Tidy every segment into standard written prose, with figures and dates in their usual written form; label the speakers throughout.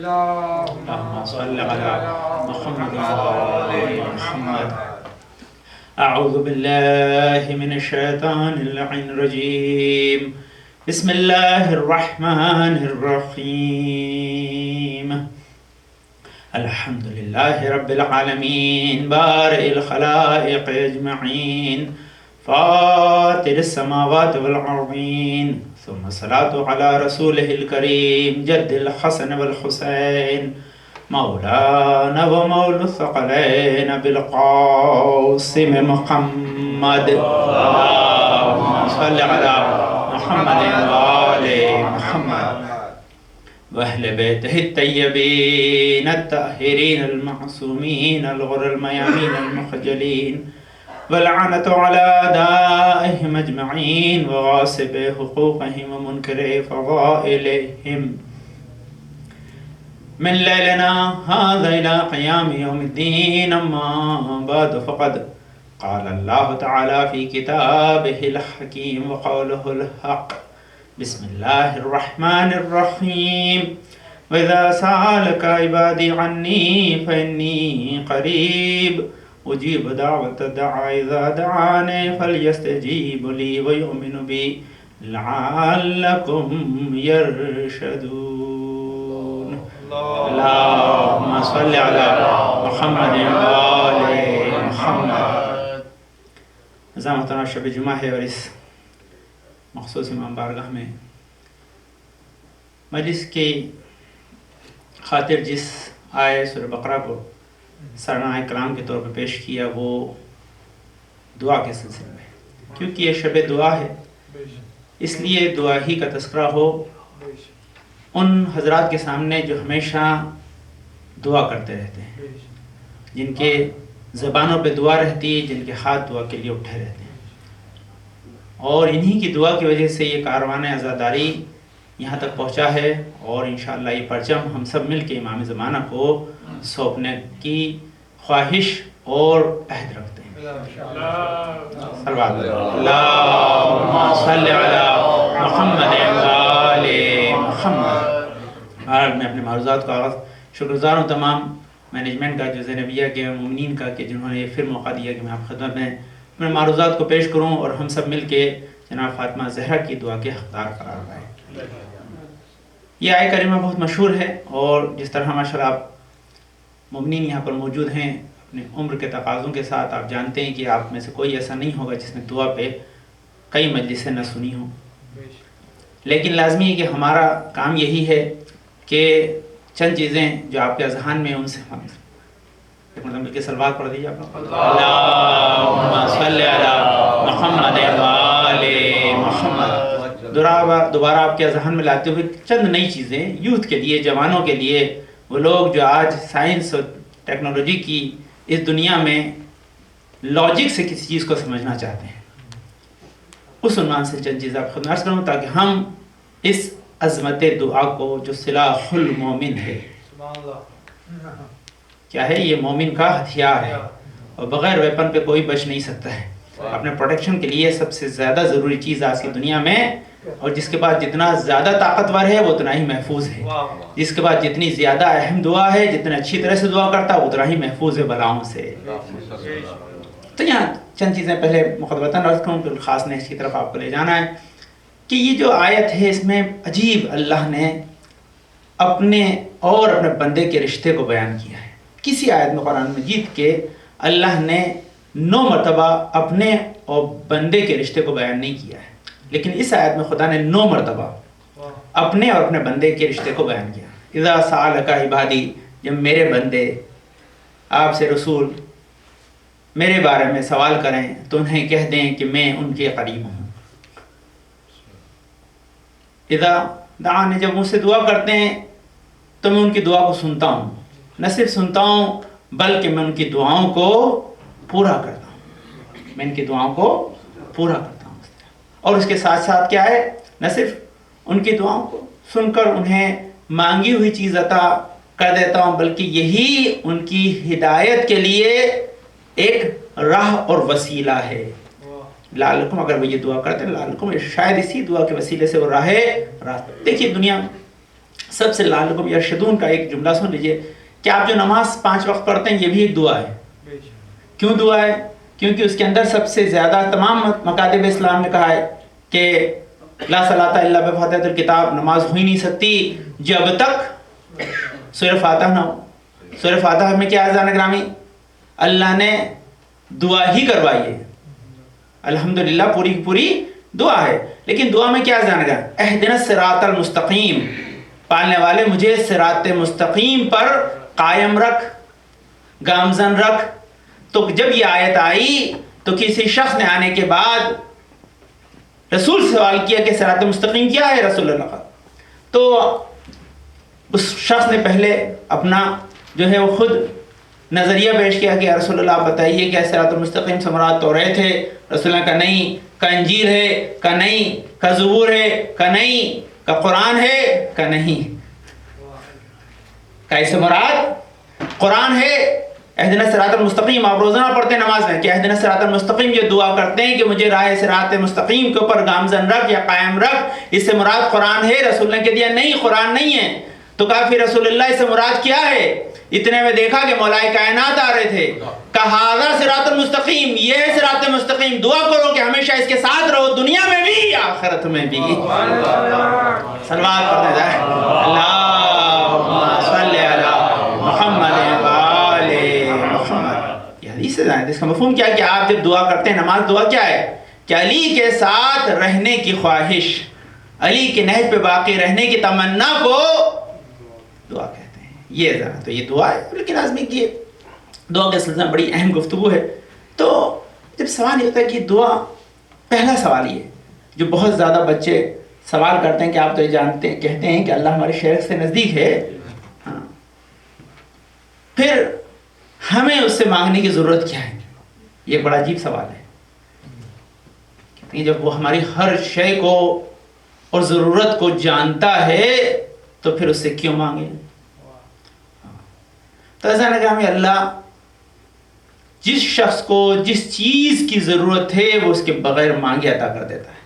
Speaker 1: اللهم صل على محمد وآل محمد. أعوذ بالله من الشيطان اللعين الرجيم. بسم الله الرحمن الرحيم. الحمد لله رب العالمين بارئ الخلائق أجمعين فاطر السماوات والأرضين، ثم الصلاة على رسوله الكريم جد الحسن والحسين مولانا ومولى الثقلين بالقاسم محمد. اللهم صل على محمد وآل محمد وأهل بيته الطيبين الطاهرين المعصومين الغر الميامين المخجلين، واللعنة على أعدائهم أجمعين وغاصب حقوقهم ومنكر فضائلهم من ليلنا هذا إلى قيام يوم الدين. أما بعد، فقد قال الله تعالى في كتابه الحكيم وقوله الحق. بسم الله الرحمن الرحيم. وإذا سألك عبادي عني فإني قريب أجيب دعوة الداعي إذا دعاني فليستجيبوا لي ويؤمنوا بي لعلكم يرشدون. اللهم صل على محمد وآل محمد. محترم شب جمعہ ہے اور اس مخصوص امام بارگاہ میں مجلس کی خاطر جس آیت سورہ بقرہ کو سرنائے کلام کے طور پہ پیش کیا وہ دعا کے سلسلے میں، کیونکہ یہ شب دعا ہے اس لیے دعا ہی کا تذکرہ ہو ان حضرات کے سامنے جو ہمیشہ دعا کرتے رہتے ہیں، جن کے زبانوں پہ دعا رہتی ہے، جن کے ہاتھ دعا کے لیے اٹھے رہتے ہیں، اور انہی کی دعا کی وجہ سے یہ کاروان عزاداری یہاں تک پہنچا ہے، اور انشاءاللہ یہ پرچم ہم سب مل کے امام زمانہ کو سونپنے کی خواہش اور عہد رکھتے ہیں. اللہم صل علی محمد وآل محمد. میں اپنے معروضات کا آغاز شکرگزار ہوں تمام مینجمنٹ کا، جو زینبیہ کے مومنین کا، کہ جنہوں نے یہ پھر موقع دیا کہ میں آپ خدمت میں اپنے معروضات کو پیش کروں اور ہم سب مل کے جناب فاطمہ زہرا کی دعا کے حقدار قرار پائیں. یہ آیت کریمہ بہت مشہور ہے، اور جس طرح ماشاءاللہ آپ مومنین یہاں پر موجود ہیں اپنے عمر کے تقاضوں کے ساتھ، آپ جانتے ہیں کہ آپ میں سے کوئی ایسا نہیں ہوگا جس نے دعا پہ کئی مجلسیں نہ سنی ہوں، لیکن لازمی ہے کہ ہمارا کام یہی ہے کہ چند چیزیں جو آپ کے اذہان میں ان سے مل کے صلوات پڑھ دیجیے آپ لوگ. اللہم صل علی محمد وآل محمد. دوبارہ آپ کے اذہان میں لاتے ہوئے چند نئی چیزیں یوتھ کے لیے، جوانوں کے لیے، وہ لوگ جو آج سائنس اور ٹیکنالوجی کی اس دنیا میں لاجک سے کسی چیز کو سمجھنا چاہتے ہیں، اس عنوان سے چند چیزیں آپ خود عرض کروں تاکہ ہم اس عظمت دعا کو جو سلاح المومن ہے، کیا ہے یہ مومن کا ہتھیار ہے، اور بغیر ویپن پہ کوئی بچ نہیں سکتا ہے. اپنے پروٹیکشن کے لیے سب سے زیادہ ضروری چیز آج کی دنیا میں، اور جس کے بعد جتنا زیادہ طاقتور ہے وہ اتنا ہی محفوظ ہے، جس کے بعد جتنی زیادہ اہم دعا ہے، جتنا اچھی طرح سے دعا کرتا ہے اتنا ہی محفوظ ہے بلاؤں سے. تو یہاں چند چیزیں پہلے مقدمتاً رکھ کروں، پھر خاص نیش کی طرف آپ کو لے جانا ہے کہ یہ جو آیت ہے اس میں عجیب اللہ نے اپنے اور اپنے بندے کے رشتے کو بیان کیا ہے. کسی آیت میں قرآن مجید کے اللہ نے 9 مرتبہ اپنے اور بندے کے رشتے کو بیان نہیں کیا ہے، لیکن اس آیت میں خدا نے 9 مرتبہ اپنے اور اپنے بندے کے رشتے کو بیان کیا. اذا سألک عبادی، جب میرے بندے آپ سے رسول میرے بارے میں سوال کریں تو انہیں کہہ دیں کہ میں ان کے قریب ہوں. اذا دعانی، جب مجھ سے دعا کرتے ہیں تو میں ان کی دعا کو سنتا ہوں، نہ صرف سنتا ہوں بلکہ میں ان کی دعاؤں کو پورا کرتا ہوں. میں ان کی دعاؤں کو پورا کرتا ہوں، اور اس کے ساتھ ساتھ کیا ہے، نہ صرف ان کی دعاؤں کو سن کر انہیں مانگی ہوئی چیز عطا کر دیتا ہوں بلکہ یہی ان کی ہدایت کے لیے ایک راہ اور وسیلہ ہے. لعلکم، اگر وہ یہ دعا کرتے ہیں لعلکم، شاید اسی دعا کے وسیلے سے وہ راہ. دیکھیے دنیا سب سے لعلکم یرشدون کا ایک جملہ سن لیجئے کہ آپ جو نماز 5 وقت پڑھتے ہیں یہ بھی ایک دعا ہے. کیوں دعا ہے؟ کیونکہ اس کے اندر سب سے زیادہ تمام مکاتب اسلام نے کہا ہے کہ لا صلاۃ الا بفاتحۃ الکتاب، نماز ہو ہی نہیں سکتی جب تک سورہ فاتحہ نہ ہو. سورہ فاتحہ میں کیا ہے عزیزان گرامی؟ اللہ نے دعا ہی کروائی ہے. الحمدللہ پوری کی پوری دعا ہے. لیکن دعا میں کیا عزیزان گرامی؟ اہدنا الصراط المستقیم، پالنے والے مجھے صراط مستقیم پر قائم رکھ، گامزن رکھ. تو جب یہ آیت آئی تو کسی شخص نے آنے کے بعد رسول سے سوال کیا کہ صراط مستقیم کیا ہے رسول اللہ کا. تو اس شخص نے پہلے اپنا جو ہے وہ خود نظریہ پیش کیا کہ رسول اللہ آپ بتائیے کیا صراط المستقیم سے مراد توریت ہے؟ رسول اللہ کا نہیں. کا انجیل ہے؟ کا نہیں. کا زبور ہے؟ کا نہیں. کا قرآن ہے؟ کا نہیں. کا اس سے مراد قرآن ہے. اہدنا الصراط المستقیم آپ روزانہ پڑھتے ہیں نماز میں کہ اہدنا الصراط المستقیم، یہ دعا کرتے ہیں کہ مجھے راہ صراط مستقیم کے اوپر گامزن رکھ یا قائم رکھ. اس سے مراد قرآن ہے؟ رسول نے کہہ دیا نہیں قرآن نہیں ہے. تو کہا پھر رسول اللہ اس سے مراد کیا ہے؟ اتنے میں دیکھا کہ مولائے کائنات آ رہے تھے. کہا ھذا صراط المستقیم، یہ ہے صراط مستقیم. دعا کرو کہ ہمیشہ اس کے ساتھ رہو، دنیا میں بھی آخرت میں بھی. صلوات پڑھتے جائیں. اللہم صلی علی محمد اس کا مفہوم کیا ہے کہ آپ جب دعا کرتے ہیں نماز، دعا کیا ہے کہ علی کے ساتھ رہنے کی خواہش، علی کے نہج پہ باقی رہنے کی تمنا کو دعا کہتے ہیں. یہ ذرا تو یہ دعا ہے. لیکن آزمی کی دعا کے سلسلہ میں بڑی اہم گفتگو ہے. تو جب سوال یہ ہوتا ہے کہ دعا، پہلا سوال یہ جو بہت زیادہ بچے سوال کرتے ہیں کہ آپ تو یہ جانتے ہیں، کہتے ہیں کہ اللہ ہمارے شیخ سے نزدیک ہے، ہاں، پھر ہمیں اس سے مانگنے کی ضرورت کیا ہے؟ یہ بڑا عجیب سوال ہے. جب وہ ہماری ہر شے کو اور ضرورت کو جانتا ہے تو پھر اس سے کیوں مانگے؟ تو ایسا نہ کہ ہمیں اللہ جس شخص کو جس چیز کی ضرورت ہے وہ اس کے بغیر مانگے عطا کر دیتا ہے.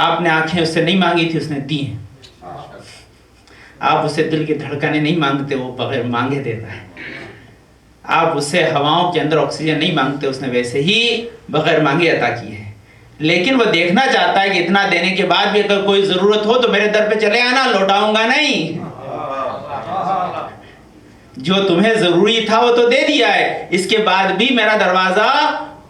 Speaker 1: آپ نے آنکھیں اس سے نہیں مانگی تھی، اس نے دی ہیں. آپ اسے دل کی دھڑکنیں نہیں مانگتے، وہ بغیر مانگے دیتا ہے. آپ اس سے ہواؤں کے اندر آکسیجن نہیں مانگتے، اس نے ویسے ہی بغیر مانگے عطا کی ہے. لیکن وہ دیکھنا چاہتا ہے کہ اتنا دینے کے بعد بھی اگر کوئی ضرورت ہو تو میرے در پہ چلے آنا، لوٹاؤں گا نہیں. جو تمہیں ضروری تھا وہ تو دے دیا ہے، اس کے بعد بھی میرا دروازہ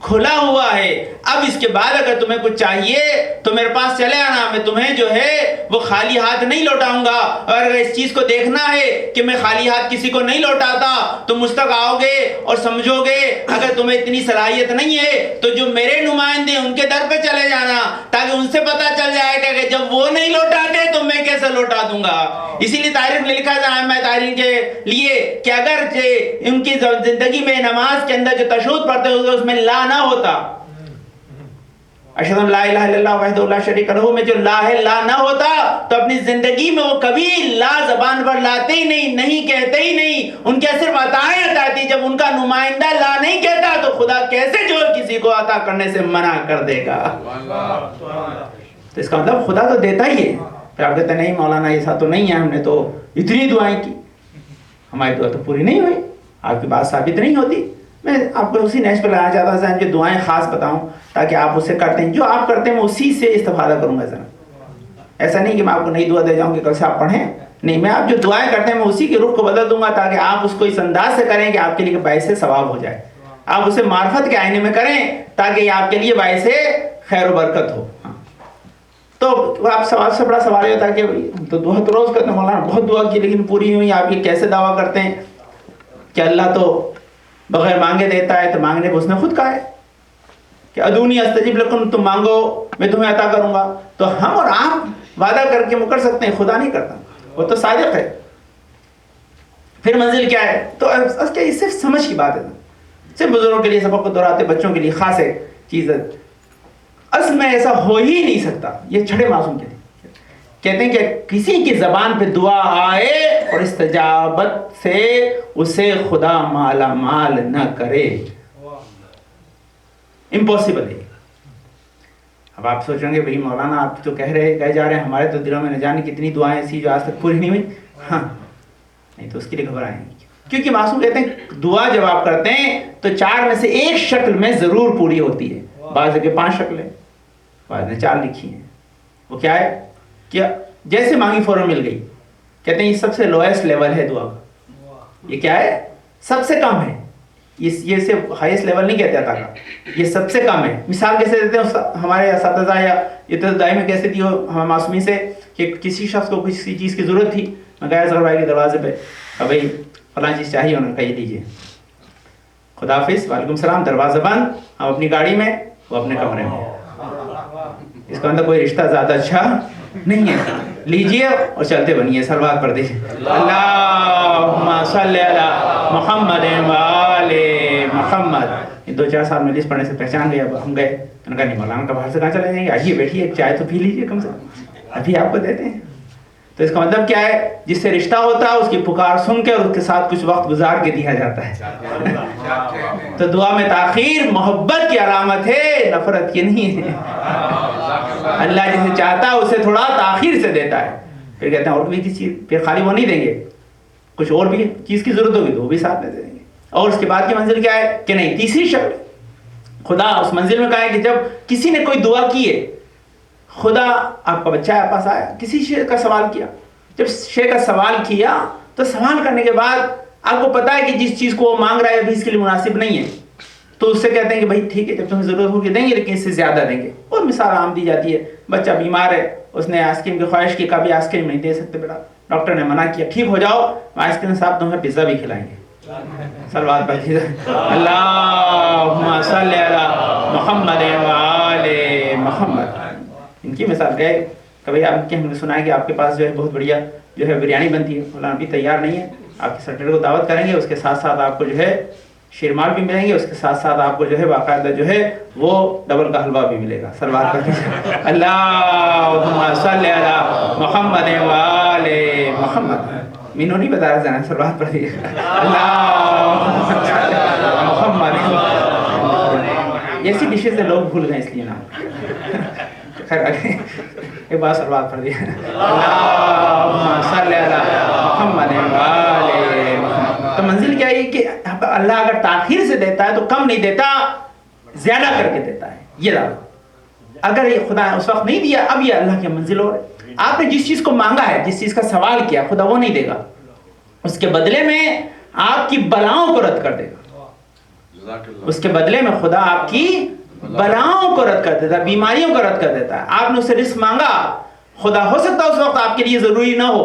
Speaker 1: کھلا ہوا ہے. اب اس کے بعد اگر تمہیں کچھ چاہیے تو میرے پاس چلے آنا، میں تمہیں جو ہے وہ خالی ہاتھ نہیں لوٹاؤں گا. اور اگر اس چیز کو دیکھنا ہے کہ میں خالی ہاتھ کسی کو نہیں لوٹاتا تو مجھ تک آؤ گے اور سمجھو گے اگر تمہیں اتنی صلاحیت نہیں ہے تو جو میرے نمائندے ان کے در پہ چلے جانا، تاکہ ان سے پتہ چل جائے گا کہ جب وہ نہیں لوٹاتے تو میں کیسے لوٹا دوں گا. اسی لیے تاریخ نے لکھا تھا میں تاریخ کے لیے کہ اگر ان کی زندگی میں نماز کے اندر جو تشہد پڑھتے ہوتے اس میں لا نہ ہوتا، اشہد ان لا الہ الا اللہ وحدہ لا شریک لہ میں جو لا ہے لا نہ ہوتا تو اپنی زندگی میں وہ کبھی لا زبان پر لاتے ہی نہیں، نہیں کہتے ہی نہیں. ان کے صرف عطائیں عطا تھی. جب ان کا نمائندہ لا نہیں کہتا تو خدا کیسے جو کسی کو عطا کرنے سے منع کر دے گا؟ تو اس کا مطلب خدا تو دیتا ہی ہے. پھر آپ کہتے ہیں نہیں مولانا ایسا تو نہیں ہے، ہم نے تو اتنی دعائیں کی، ہماری دعا تو پوری نہیں ہوئی. آپ کی بات ثابت نہیں ہوتی. میں آپ کو اسی نیچ پہ لانا چاہتا ہوں جو دعائیں خاص بتاؤں تاکہ آپ اسے کرتے ہیں. جو آپ کرتے ہیں میں اسی سے استفادہ کروں گا. ذرا ایسا نہیں کہ میں آپ کو نئی دعا دے جاؤں کہ کل سے آپ پڑھیں، نہیں، میں آپ جو دعائیں کرتے ہیں میں اسی کے رخ کو بدل دوں گا تاکہ آپ اس کو اس انداز سے کریں کہ آپ کے لیے باعث ثواب ہو جائے. آپ اسے معرفت کے آئینے میں کریں تاکہ یہ آپ کے لیے باعث خیر و برکت ہو. تو آپ سوال سے بڑا سوال یہ ہوتا ہے کہ تو دعا تو روز کرتے ہیں، مولانا بہت دعا کی لیکن پوری ہوئی. آپ یہ کیسے دعویٰ کرتے ہیں کہ اللہ تو بغیر مانگے دیتا ہے؟ تو مانگنے کو اس نے خود کہا ہے کہ ادونی استجب لکم، تم مانگو میں تمہیں عطا کروں گا. تو ہم اور آپ وعدہ کر کے مکر سکتے ہیں، خدا نہیں کرتا، وہ تو صادق ہے. پھر منزل کیا ہے؟ تو یہ صرف سمجھ کی بات ہے، صرف بزرگوں کے لیے سبق کو دہراتے بچوں کے لیے خاص ہے چیز ہے. اصل میں ایسا ہو ہی نہیں سکتا. یہ چھڑے معصوم کے لیے کہتے ہیں کہ کسی کی زبان پہ دعا آئے اور استجابت سے اسے خدا مالا مال نہ کرے. امپاسبل ہے. اب آپ سوچیں گے بھائی مولانا آپ تو کہہ جا رہے ہیں ہمارے تو دلوں میں نہ جانے کتنی دعائیں ایسی جو آج تک پوری نہیں ہوئی. ہاں نہیں تو اس کے لیے گھبرائیں گے, کیونکہ معصوم کہتے ہیں دعا جب آپ کرتے ہیں تو 4 میں سے ایک شکل میں ضرور پوری ہوتی ہے. بعض جگہ 5 شکلیں, بعض نے 4 لکھی ہیں. وہ کیا ہے, کیا جیسے مانگی فوراً مل گئی. کہتے ہیں یہ سب سے لوئسٹ لیول ہے دعا کا. یہ کیا ہے, سب سے کم ہے. یہ صرف ہائیسٹ لیول نہیں کہتے عطا کا, یہ سب سے کم ہے. مثال کیسے دیتے ہیں ہمارے اساتذہ یا ابتدائی میں کیسے دی ہمیں معصومی سے کہ کسی شخص کو کسی چیز کی ضرورت تھی, میں گیا ظہر بھائی کے دروازے پہ, بھائی فلاں چیز چاہیے, انہوں نے کہا یہ دیجیے. خدا حافظ, وعلیکم السلام, دروازہ بند, ہم اپنی گاڑی میں, وہ اپنے کمرے میں. اس کا اندر کوئی رشتہ زیادہ اچھا نہیں ہے. لیجیے اور چلتے بنیے, سلوات پڑھ دیجیے. اللہم صلی علی محمد و آل محمد. 2-4 سال مجلس پڑھنے سے پہچان گئے. اب ہم گئے, انہوں نے کہا نہیں مولانا کا باہر سے کہاں چلے جائیں گے, آئیے بیٹھیے, ایک چائے تو پی لیجیے کم سے کم, ابھی آپ کو دیتے ہیں. تو اس کا مطلب کیا ہے, جس سے رشتہ ہوتا ہے اس کی پکار سن کے اور اس کے ساتھ کچھ وقت گزار کے دیا جاتا ہے. تو دعا میں تاخیر محبت کی علامت ہے, نفرت کی نہیں ہے. اللہ جسے چاہتا ہے اسے تھوڑا تاخیر سے دیتا ہے. پھر کہتے ہیں اور بھی کسی چیز, پھر خالی وہ نہیں دیں گے, کچھ اور بھی چیز کی ضرورت ہوگی تو وہ بھی ساتھ میں دے دیں گے. اور اس کے بعد کی منزل کیا ہے کہ نہیں, تیسری شکل. خدا اس منزل میں کہا ہے کہ جب کسی نے کوئی دعا کی ہے, خدا آپ کا بچہ آپ پاس آیا, کسی شے کا سوال کیا, جب شے کا سوال کیا تو سوال کرنے کے بعد آپ کو پتا ہے کہ جس چیز کو وہ مانگ رہا ہے ابھی اس کے لیے مناسب نہیں ہے, تو اس سے کہتے ہیں کہ بھائی ٹھیک ہے جب تمہیں ضرورت ہوگی دیں گے لیکن اس سے زیادہ دیں گے. اور مثال عام دی جاتی ہے, بچہ بیمار ہے, اس نے آئس کریم کی خواہش کی, کبھی آئس کریم نہیں دے سکتے بیٹا, ڈاکٹر نے منع کیا, ٹھیک ہو جاؤ آئس کریم صاحب تمہیں پیزا بھی کھلائیں گے. صلوات پڑھیے, اللہم صلی علی محمد و آل محمد. ان کی مثال ہے, کبھی آپ کے ہم نے سنا ہے کہ آپ کے پاس جو ہے بہت بڑھیا جو ہے بریانی بنتی ہے, مولانا ابھی تیار نہیں ہے, آپ کے سیٹرڈے کو دعوت کریں گے, اس کے ساتھ ساتھ آپ کو جو ہے شیرمال بھی ملیں گے, اس کے ساتھ ساتھ آپ کو جو ہے باقاعدہ جو ہے وہ ڈبل کا حلوہ بھی ملے گا. صلوات پڑھیے, اللہم صلی علی محمد و آل محمد. مینو نہیں بتا رہا جانا, صلوات پڑھیے, اللہم صلی علی محمد. ایسی ڈشز سے لوگ بھول گئے اس لیے نا. خیر ایک بار صلوات پڑھ دیا, اللہم صلی علی محمد و آل محمد. تو منزل کیا ہے کہ اللہ اگر تاخیر سے دیتا ہے تو کم نہیں دیتا, زیادہ کر کے دیتا ہے. یہ دعویٰ اگر یہ خدا اس وقت نہیں دیا, اب یہ اللہ کی منزل ہو رہی. آپ نے جس چیز کو مانگا ہے, جس چیز کا سوال کیا, خدا وہ نہیں دے گا, اس کے بدلے میں آپ کی بلاؤں کو رد کر دے گا. اس کے بدلے میں خدا آپ کی بلاؤں کو رد کر دیتا ہے, بیماریوں کو رد کر دیتا ہے. آپ نے اس سے رزق مانگا, خدا ہو سکتا ہے اس وقت آپ کے لیے ضروری نہ ہو,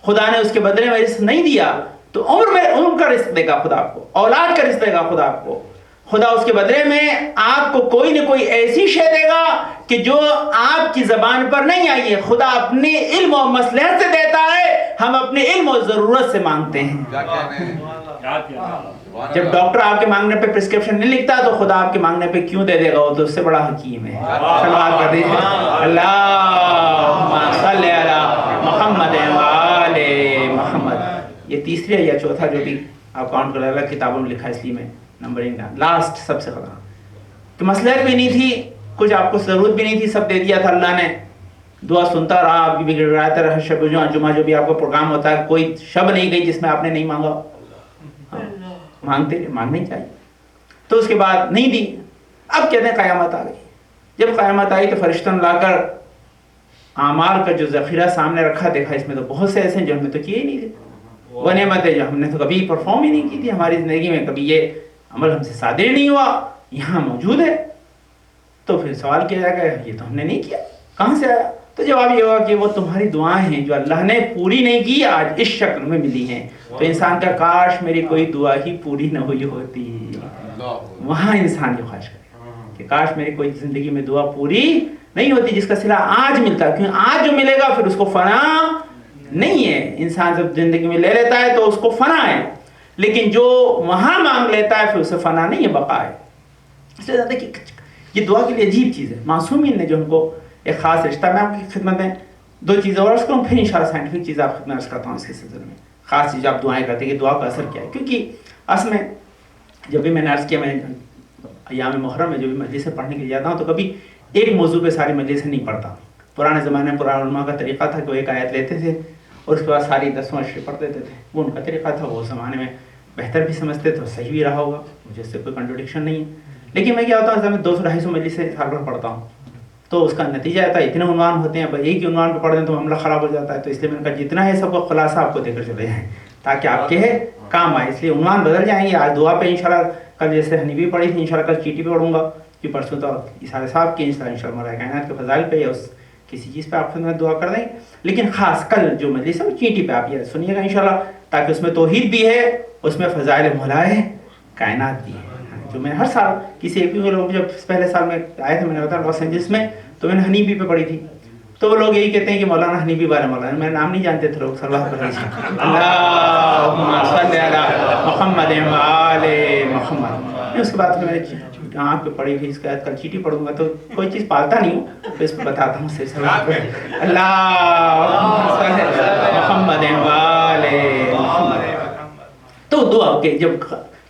Speaker 1: خدا نے اس کے بدلے میں رزق نہیں دیا تو عمر کا رزق دے گا خدا آپ کو, اولاد کا رزق دے گا خدا آپ کو. خدا اس کے بدلے میں آپ کو کوئی نہ کوئی ایسی شے دے گا کہ جو آپ کی زبان پر نہیں آئی ہے. خدا اپنے علم و مصلحت سے دیتا ہے, ہم اپنے علم و ضرورت سے مانگتے ہیں. جب ڈاکٹر آپ کے مانگنے پہ پرسکرپشن نہیں لکھتا تو خدا آپ کے مانگنے پہ کیوں دے دے گا, وہ تو اس سے بڑا حکیم ہے. صلوات پڑھ دیجیے, اللہم صلی علی محمد و آل محمد. یہ تیسری یا چوتھا جو بھی آپ کاؤنٹ کر رہے, کتابوں میں لکھا, اس لیے میں نمبرنگ کا لاسٹ سب سے بڑا کہ مصلحت بھی نہیں تھی, کچھ آپ کو ضرورت بھی نہیں تھی, سب دے دیا تھا اللہ نے. دعا سنتا رہا, آپ کی گڑگڑاتا رہا, شب جمعہ جو بھی آپ کا پروگرام ہوتا ہے, کوئی شب نہیں گئی جس میں آپ نے نہیں مانگا. مانگنا ہی چاہیے. تو اس کے بعد نہیں دی. اب کہتے ہیں قیامت آ گئی. جب قیامت آئی تو فرشتوں نے لا کر اعمال کا جو ذخیرہ سامنے رکھا, دیکھا اس میں تو بہت سے ایسے ہیں جو ہم نے تو کیے ہی نہیں تھے, وہ نعمتیں جو ہم نے تو کبھی پرفارم ہی نہیں کی تھی ہماری زندگی میں, کبھی یہ عمل ہم سے صادر نہیں ہوا, یہاں موجود ہے. تو پھر سوال کیا جائے گا, یہ تو ہم نے نہیں کیا, کہاں سے آیا؟ تو جواب یہ ہوگا کہ وہ تمہاری دعائیں ہیں جو اللہ نے پوری نہیں کی, آج اس شکل میں ملی ہیں. تو انسان کا کاش میری کوئی دعا ہی پوری نہ ہوئی ہوتی. وہاں انسان یہ خواہش کرے کہ کاش میری کوئی زندگی میں دعا پوری نہیں ہوتی جس کا صلہ آج ملتا, کیونکہ آج جو ملے گا پھر اس کو فنا نہیں ہے. انسان جب زندگی میں لے لیتا ہے تو اس کو فنا ہے, لیکن جو وہاں مانگ لیتا ہے پھر اسے فنا نہیں ہے, بقا ہے. اس لیے زیادہ کہ یہ دعا کے لیے عجیب چیز ہے. معصومین نے جو ہم کو ایک خاص رشتہ, میں آپ کی خدمت میں 2 چیزیں اور عرض کروں, پھر انشاءاللہ سائنٹیفک چیز آپ خدمت عرض کرتا ہوں اس کے سلسلے میں. خاص چیز آپ دعائیں کرتے ہیں کہ دعا کا اثر کیا ہے. کیونکہ اصل میں جب بھی میں نے عرض کیا, میں ایام محرم میں جو بھی مجلس سے پڑھنے کے لیے جاتا ہوں تو کبھی ایک موضوع پہ ساری مجلس نہیں پڑھتا. پرانے زمانے میں پرانے علماء کا طریقہ تھا کہ وہ ایک آیت لیتے تھے اور اس کے بعد ساری 10 اشرے پڑھ دیتے تھے. وہ ان کا طریقہ تھا, وہ زمانے میں بہتر بھی سمجھتے تھے, صحیح بھی رہا ہوگا, مجھے اس سے کوئی کنٹروڈکشن نہیں ہے. لیکن میں کیا ہوتا ہوں, میں 200-250 مجلس سے سال بھر پڑھتا ہوں, تو اس کا نتیجہ آتا ہے اتنے عنوان ہوتے ہیں, ایک ہی عنوان پہ پڑھ دیں تو معاملہ خراب ہو جاتا ہے. تو اس لیے میں نے کہا جتنا ہے سب کو خلاصہ آپ کو دے کر چلے جائیں تاکہ آپ کے کام آئے. اس لیے عنوان بدل جائیں گے. آج دعا پہ انشاءاللہ, کل جیسے حنیفی پڑھی تھی انشاءاللہ کل چیٹی پہ پڑھوں گا, کہ پرسوں تو اشارے صاحب کی انشاءاللہ مولائے کائنات کے فضائل پہ یا اس کسی چیز پہ آپ خدمت دعا کر دیں. لیکن خاص کل جو مجلس ہے وہ چیٹی پہ آپ یہ سنیے گا انشاءاللہ, تاکہ اس میں توحید بھی ہے, اس میں فضائل مولائے کائنات بھی ہے. جو میں ہر سال کسی ایک لوگ جب پہلے سال میں آئے تھے, میں نے بتایا لاس اینجلس میں, تو میں نے حنیفی پہ پڑھی تھی. تو وہ لوگ یہی کہتے ہیں کہ مولانا حنیفی والے مولانا, میرا نام نہیں جانتے تھے لوگ. صلی اللہ علیہ وسلم اللہم صلی علی محمد و آل محمد. اس کے بعد میں نے آنکھ پہ پڑھی تھی, اس کے بعد کل چیٹی پڑھوں گا. تو کوئی چیز پالتا نہیں ہوں, تو اس پہ بتاتا ہوں سلسلہ. اللہم صلی علی محمد و آل محمد. تو دعا کے جب,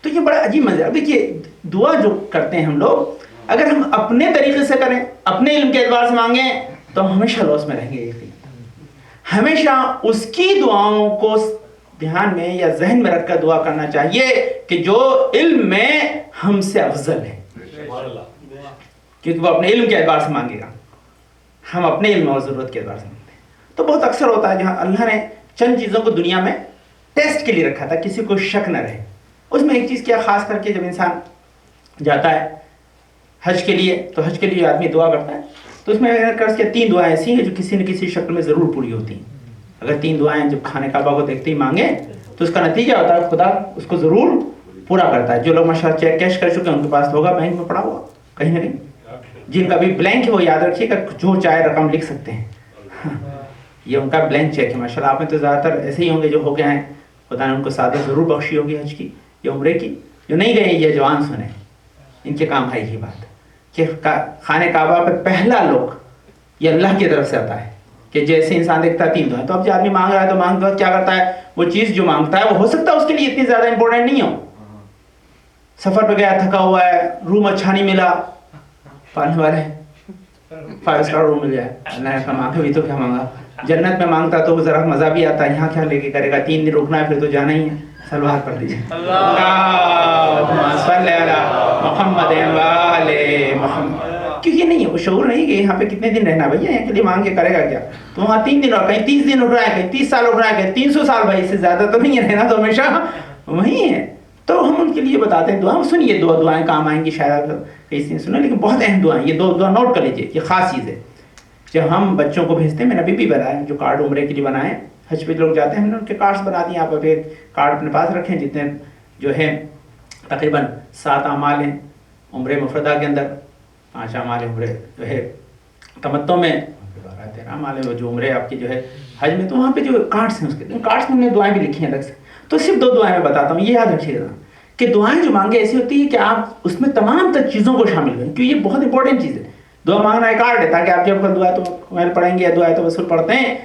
Speaker 1: تو یہ بڑا عجیب منظر. دیکھیے دعا جو کرتے ہیں ہم لوگ, اگر ہم اپنے طریقے سے کریں, اپنے علم کے اعتبار سے مانگیں, تو ہم ہمیشہ لاس میں رہیں گے. ہمیشہ اس کی دعاؤں کو دھیان میں یا ذہن میں رکھ کر دعا کرنا چاہیے کہ جو علم میں ہم سے افضل ہے, کیونکہ وہ اپنے علم کے اعتبار سے مانگے گا, ہم اپنے علم اور ضرورت کے اعتبار سے مانگتے ہیں. تو بہت اکثر ہوتا ہے جہاں اللہ نے چند چیزوں کو دنیا میں ٹیسٹ کے لیے رکھا تھا, کسی کو شک نہ رہے. اس میں ایک چیز کیا, خاص کر کے جب انسان جاتا ہے حج کے لیے, تو حج کے لیے آدمی دعا کرتا ہے, تو اس میں قرض کے 3 دعائیں ایسی ہیں جو کسی نہ کسی شکل میں ضرور پوری ہوتی ہیں. اگر 3 دعائیں جب خانہ کعبہ کو دیکھتے ہی مانگیں تو اس کا نتیجہ ہوتا ہے خدا اس کو ضرور پورا کرتا ہے. جو لوگ ماشاءاللہ چیک کیش کر چکے ہیں ان کے پاس ہوگا بینک میں پڑا ہوا کہیں نہ کہیں. جن کا بھی بلینک ہے وہ یاد رکھیے گا, جو چاہے رقم لکھ سکتے ہیں. یہ ان کا بلینک چیک ہے. ماشاءاللہ آپ میں تو زیادہ تر ایسے ہی ہوں گے جو ہو گئے ہیں, خدا نے ان کو سعادت ضرور بخشی ہوگی حج کی یا عمرے کی. جو نہیں گئے یہ جوان سنیں, ان کے کام آئی یہ بات کہ خانہ کعبہ پہ پہلا لوگ یہ اللہ کی طرف سے آتا ہے کہ جیسے انسان دیکھتا ہے 3 دعائیں, تو اب جو آدمی مانگ رہا ہے تو مانگتا ہے, کیا کرتا ہے, وہ چیز جو مانگتا ہے وہ ہو سکتا ہے اس کے لیے اتنی زیادہ امپورٹنٹ نہیں ہو. سفر پہ گیا تھکا ہوا ہے, روم اچھا نہیں ملا, پانے والے 5 اسٹار روم مل جائے, اللہ کا مانگا بھی تو کیا مانگا. جنت میں مانگتا تو وہ ذرا مزہ بھی آتا ہے, یہاں کیا لے کے کرے گا, 3 دن رکنا ہے پھر تو جانا ہی ہے. سلوات پڑھ لیجیے, اللہم صلی علی محمد و آل محمد. کیوں یہ نہیں ہے, وہ شعور نہیں کہ یہاں پہ کتنے دن رہنا, بھیا یہاں کے لیے مانگ کے کرے گا کیا. تو وہاں 3 دن اور کہیں 30 دن اٹھ رہا ہے, کہیں 30 سال اٹھ رہا ہے, کہیں 300 سال, بھائی اس سے زیادہ تو نہیں ہے رہنا, تو ہمیشہ وہیں ہے. تو ہم ان کے لیے بتاتے ہیں دعا, سنیے 2 دعائیں کام آئیں گی شاید کئی دن سنیں, لیکن بہت اہم دعائیں. یہ 2 دعا نوٹ کر لیجیے, یہ خاص چیز ہے. جب ہم بچوں کو بھیجتے ہیں, میں نے ابھی بھی بنایا جو کارڈ عمرے کے لیے بنائے, حج پہ لوگ جاتے ہیں, ہم نے ان کے کارڈس بنا دیے. آپ ابھی کارڈ اپنے پاس رکھیں, جتنے جو ہے تقریباً 7 اعمال ہیں عمرے مفردہ کے اندر, 5 اعمال عمرے جو ہے تمتع میں, 13 اعمال جو عمرے آپ کی جو ہے حج میں. تو وہاں پہ جو کارڈس ہیں اس کے کارڈس میں ہم نے دعائیں بھی لکھی ہیں الگ سے. تو صرف 2 دعائیں میں بتاتا ہوں, یہ یاد رکھیے گا کہ دعائیں جو مانگے ایسی ہوتی ہے کہ آپ اس میں تمام تر چیزوں کو شامل کریں, کیونکہ یہ بہت امپورٹنٹ چیز ہے. دعا مانگنا ایک آرٹ ہے, تاکہ آپ جب دعا تو محل پڑھیں گے یا دعا تو وصول پڑھتے ہیں,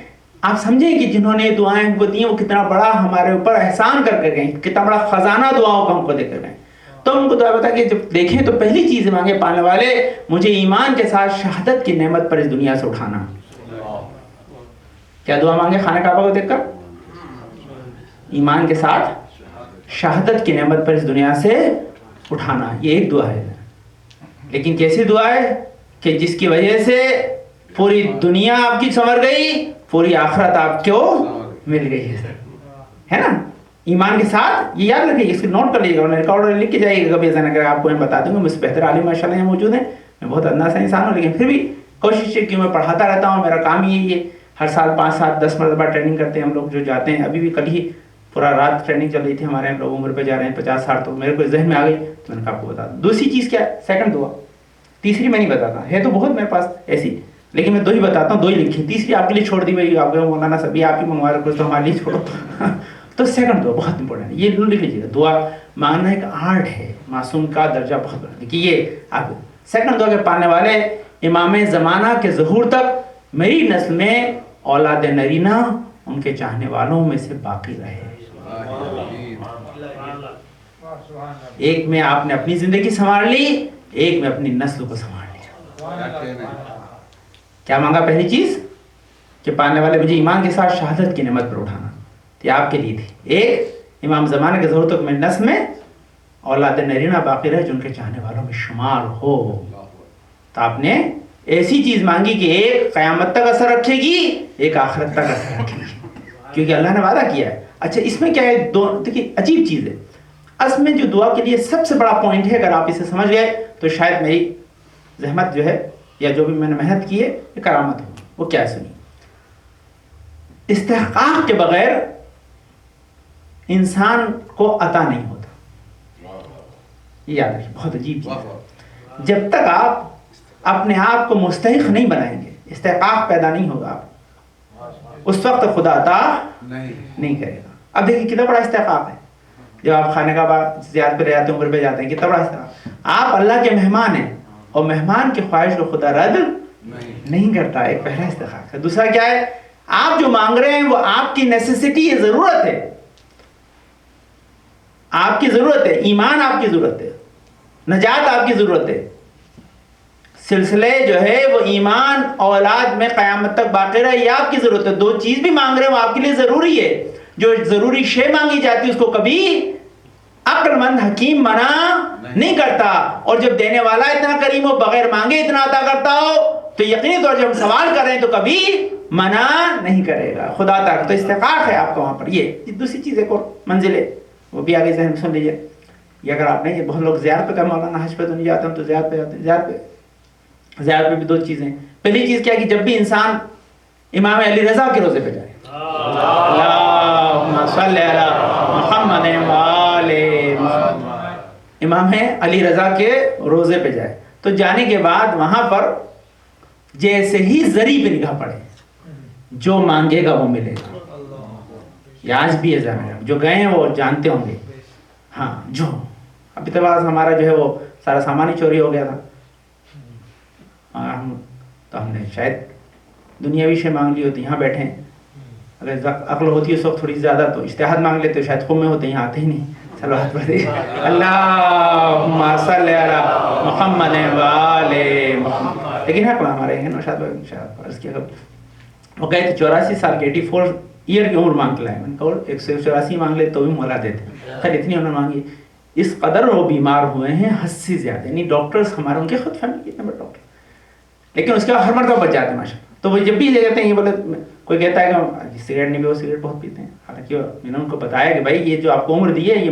Speaker 1: آپ سمجھیں کہ جنہوں نے دعائیں ہم کو دی وہ کتنا بڑا ہمارے اوپر احسان کر کے گئے, کتنا بڑا خزانہ دعاؤں کو ہم کو دے کر گئے. تو ہم کو دعا بتا کہ جب دیکھیں تو پہلی چیز مانگے پانے والے, مجھے ایمان کے ساتھ شہادت کی نعمت پر اس دنیا سے اٹھانا. کیا دعا مانگے خانہ کعبہ کو دیکھ کر؟ ایمان کے ساتھ شہادت کی نعمت پر اس دنیا سے اٹھانا, یہ ایک دعا ہے. لیکن کیسی دعا ہے کہ جس کی وجہ سے پوری دنیا آپ کی سنور گئی, پوری آخرت آپ کو مل گئی ہے نا. ایمان کے ساتھ, یہ یاد رکھیے, اس کو نوٹ کر لیجیے گا, ریکارڈ لکھ کے جائیے گا. کبھی ایسا نہ کرے, آپ کو میں بتا دوں گا, مجھ سے بہتر عالم ماشاء اللہ یہاں موجود ہیں, میں بہت ادنا سا انسان ہوں, لیکن پھر بھی کوشش ہے کہ میں پڑھاتا رہتا ہوں, میرا کام یہی ہے. ہر سال 5 7 10 مرتبہ ٹریننگ کرتے ہیں ہم لوگ جو جاتے ہیں. ابھی بھی کل ہی پورا رات ٹریننگ چل رہی تھی ہمارے, ہم لوگ عمر پہ جا رہے ہیں 50 60. تو میرے کو ذہن میں آ گئی تو میں نے کہا آپ کو بتا دوں. دوسری چیز کیا ہے, سیکنڈ دعا. تیسری میں نہیں بتاتا, ہے تو بہت میرے پاس ایسی, لیکن میں 2 ہی بتاتا ہوں, 2 ہی لکھی. تیسری آپ کے لیے چھوڑ دی بھائی, آپ کو مولانا سبھی آپ ہی منگوا رکھو تو ہمارے لیے چھوڑو. تو سیکنڈ دعا بہت امپورٹنٹ ہے, یہ لکھ لیجیے گا. دعا مانگنا ایک آرٹ ہے, معصوم کا درجہ بہت بڑا. دیکھیے یہ آپ سیکنڈ دعا کے پانے والے امام زمانہ کے ظہور تک میری نسل میں اولاد نرینہ ان کے چاہنے والوں میں سے باقی رہے. ایک میں آپ نے اپنی زندگی سنوار لی, ایک میں اپنی نسل کو سنوار لیا. کیا مانگا؟ پہلی چیز کہ پانے والے مجھے ایمان کے ساتھ شہادت کی نعمت پر اٹھانا، یہ آپ کے لیے تھی۔ ایک، امام زمانے کے ضرورتوں میں نسل میں اولاد نرینہ باقی رہے جو ان کے چاہنے والوں میں شمار ہو۔ تو آپ نے ایسی چیز مانگی کہ ایک قیامت تک اثر رکھے گی، ایک آخرت تک اثر رکھے گی، کیونکہ اللہ نے وعدہ کیا ہے۔ اچھا اس میں کیا ہے؟ دیکھیے عجیب چیز ہے، اصل میں جو دعا کے لیے سب سے بڑا پوائنٹ ہے، اگر آپ اسے سمجھ گئے تو شاید میری زحمت جو ہے یا جو بھی میں نے محنت کی ہے یہ کرامت ہو۔ وہ کیا ہے سنی، استحقاق کے بغیر انسان کو عطا نہیں ہوتا، یہ یاد رکھیے، بہت عجیب چیز ہے۔ جب تک آپ اپنے آپ کو مستحق نہیں بنائیں گے، استحقاق پیدا نہیں ہوگا، آپ اس وقت خدا عطا نہیں کرے گا۔ اب دیکھیے کتنا بڑا استحقاق ہے، جب آپ خانے کا زیارت پہ جاتے ہیں، عمر پہ جاتے ہیں، کتنا بڑا استحقاق۔ آپ اللہ کے مہمان ہیں اور مہمان کی خواہش کو خدا رد نہیں کرتا، ایک پہلا استحقاق ہے۔ دوسرا کیا ہے؟ آپ جو مانگ رہے ہیں وہ آپ کی نیسیسٹی ہے، ضرورت ہے، آپ کی ضرورت ہے، ایمان آپ کی ضرورت ہے، نجات آپ کی ضرورت ہے، سلسلے جو ہے وہ ایمان اولاد میں قیامت تک باقی رہے، یہ آپ کی ضرورت ہے۔ دو چیز بھی مانگ رہے ہیں وہ آپ کے لیے ضروری ہے۔ جو ضروری شے مانگی جاتی ہے اس کو کبھی عقل مند حکیم منع نہیں کرتا، اور جب دینے والا اتنا کریم ہو، بغیر مانگے اتنا عطا کرتا ہو، تو یقینی طور جب ہم سوال کر رہے ہیں تو کبھی منع نہیں کرے گا خدا تک۔ تو استحقاق ہے آپ کو وہاں پر۔ یہ دوسری چیز ایک اور منزل ہے، وہ بھی آگے ذہن میں سن لیجیے۔ یہ اگر آپ نے، یہ بہت لوگ زیارت پہ کہ مولانا حج پہ تو نہیں جاتے، ہم تو زیارت پہ جاتے ہیں۔ زیارت پہ بھی دو چیزیں، پہلی چیز کیا کہ جب بھی انسان امام علی رضا کے روزے پہ جائے، اللہم صلی علی محمد وآل محمد، امام علی رضا کے روزے پہ جائے تو جانے کے بعد وہاں پر جیسے ہی زری پہ نگاہ پڑے، جو مانگے گا وہ ملے گا۔ یہ آج بھی ہے ظاہر، جو گئے ہیں وہ جانتے ہوں گے۔ ہاں جو ابھی تو ہمارا جو ہے وہ سارا سامان ہی چوری ہو گیا تھا، تو ہم نے شاید دنیاوی شے مانگ لی ہوتی، یہاں بیٹھے ہیں، اگر عقل ہوتی اس وقت تھوڑی زیادہ تو اشتہاد مانگ لیتے، شاید خوب میں ہوتے، یہاں آتے ہی نہیں۔ صلوات پڑھ دیجیے، اللہم صلی علی محمد وآل محمد۔ لیکن ہے پڑھا ہمارے ہیں نوشاد بھائی شاید عرض کیا، وہ کہتے 84 سال کے 84 ایئر کی عمر مانگ کے لائے، میں نے کہا 184 مانگ لے تو بھی مولا دیتے، خیر اتنی انہوں نے مانگی۔ اس قدر وہ بیمار ہوئے ہیں حد سے زیادہ، یعنی ڈاکٹرز ہمارے، ان کے خود فیملی کتنے بڑے ڈاکٹر، لیکن اس کے بعد ہر مرتبہ بچ جاتے ہیں ماشاء اللہ۔ تو وہ جب بھی لے جاتے ہیں، یہ بولے، کوئی کہتا ہے کہ سگریٹ نہیں بھی، وہ سگریٹ بہت پیتے ہیں، حالانکہ میں نے ان کو بتایا کہ بھائی یہ جو آپ کو عمر دی ہے یہ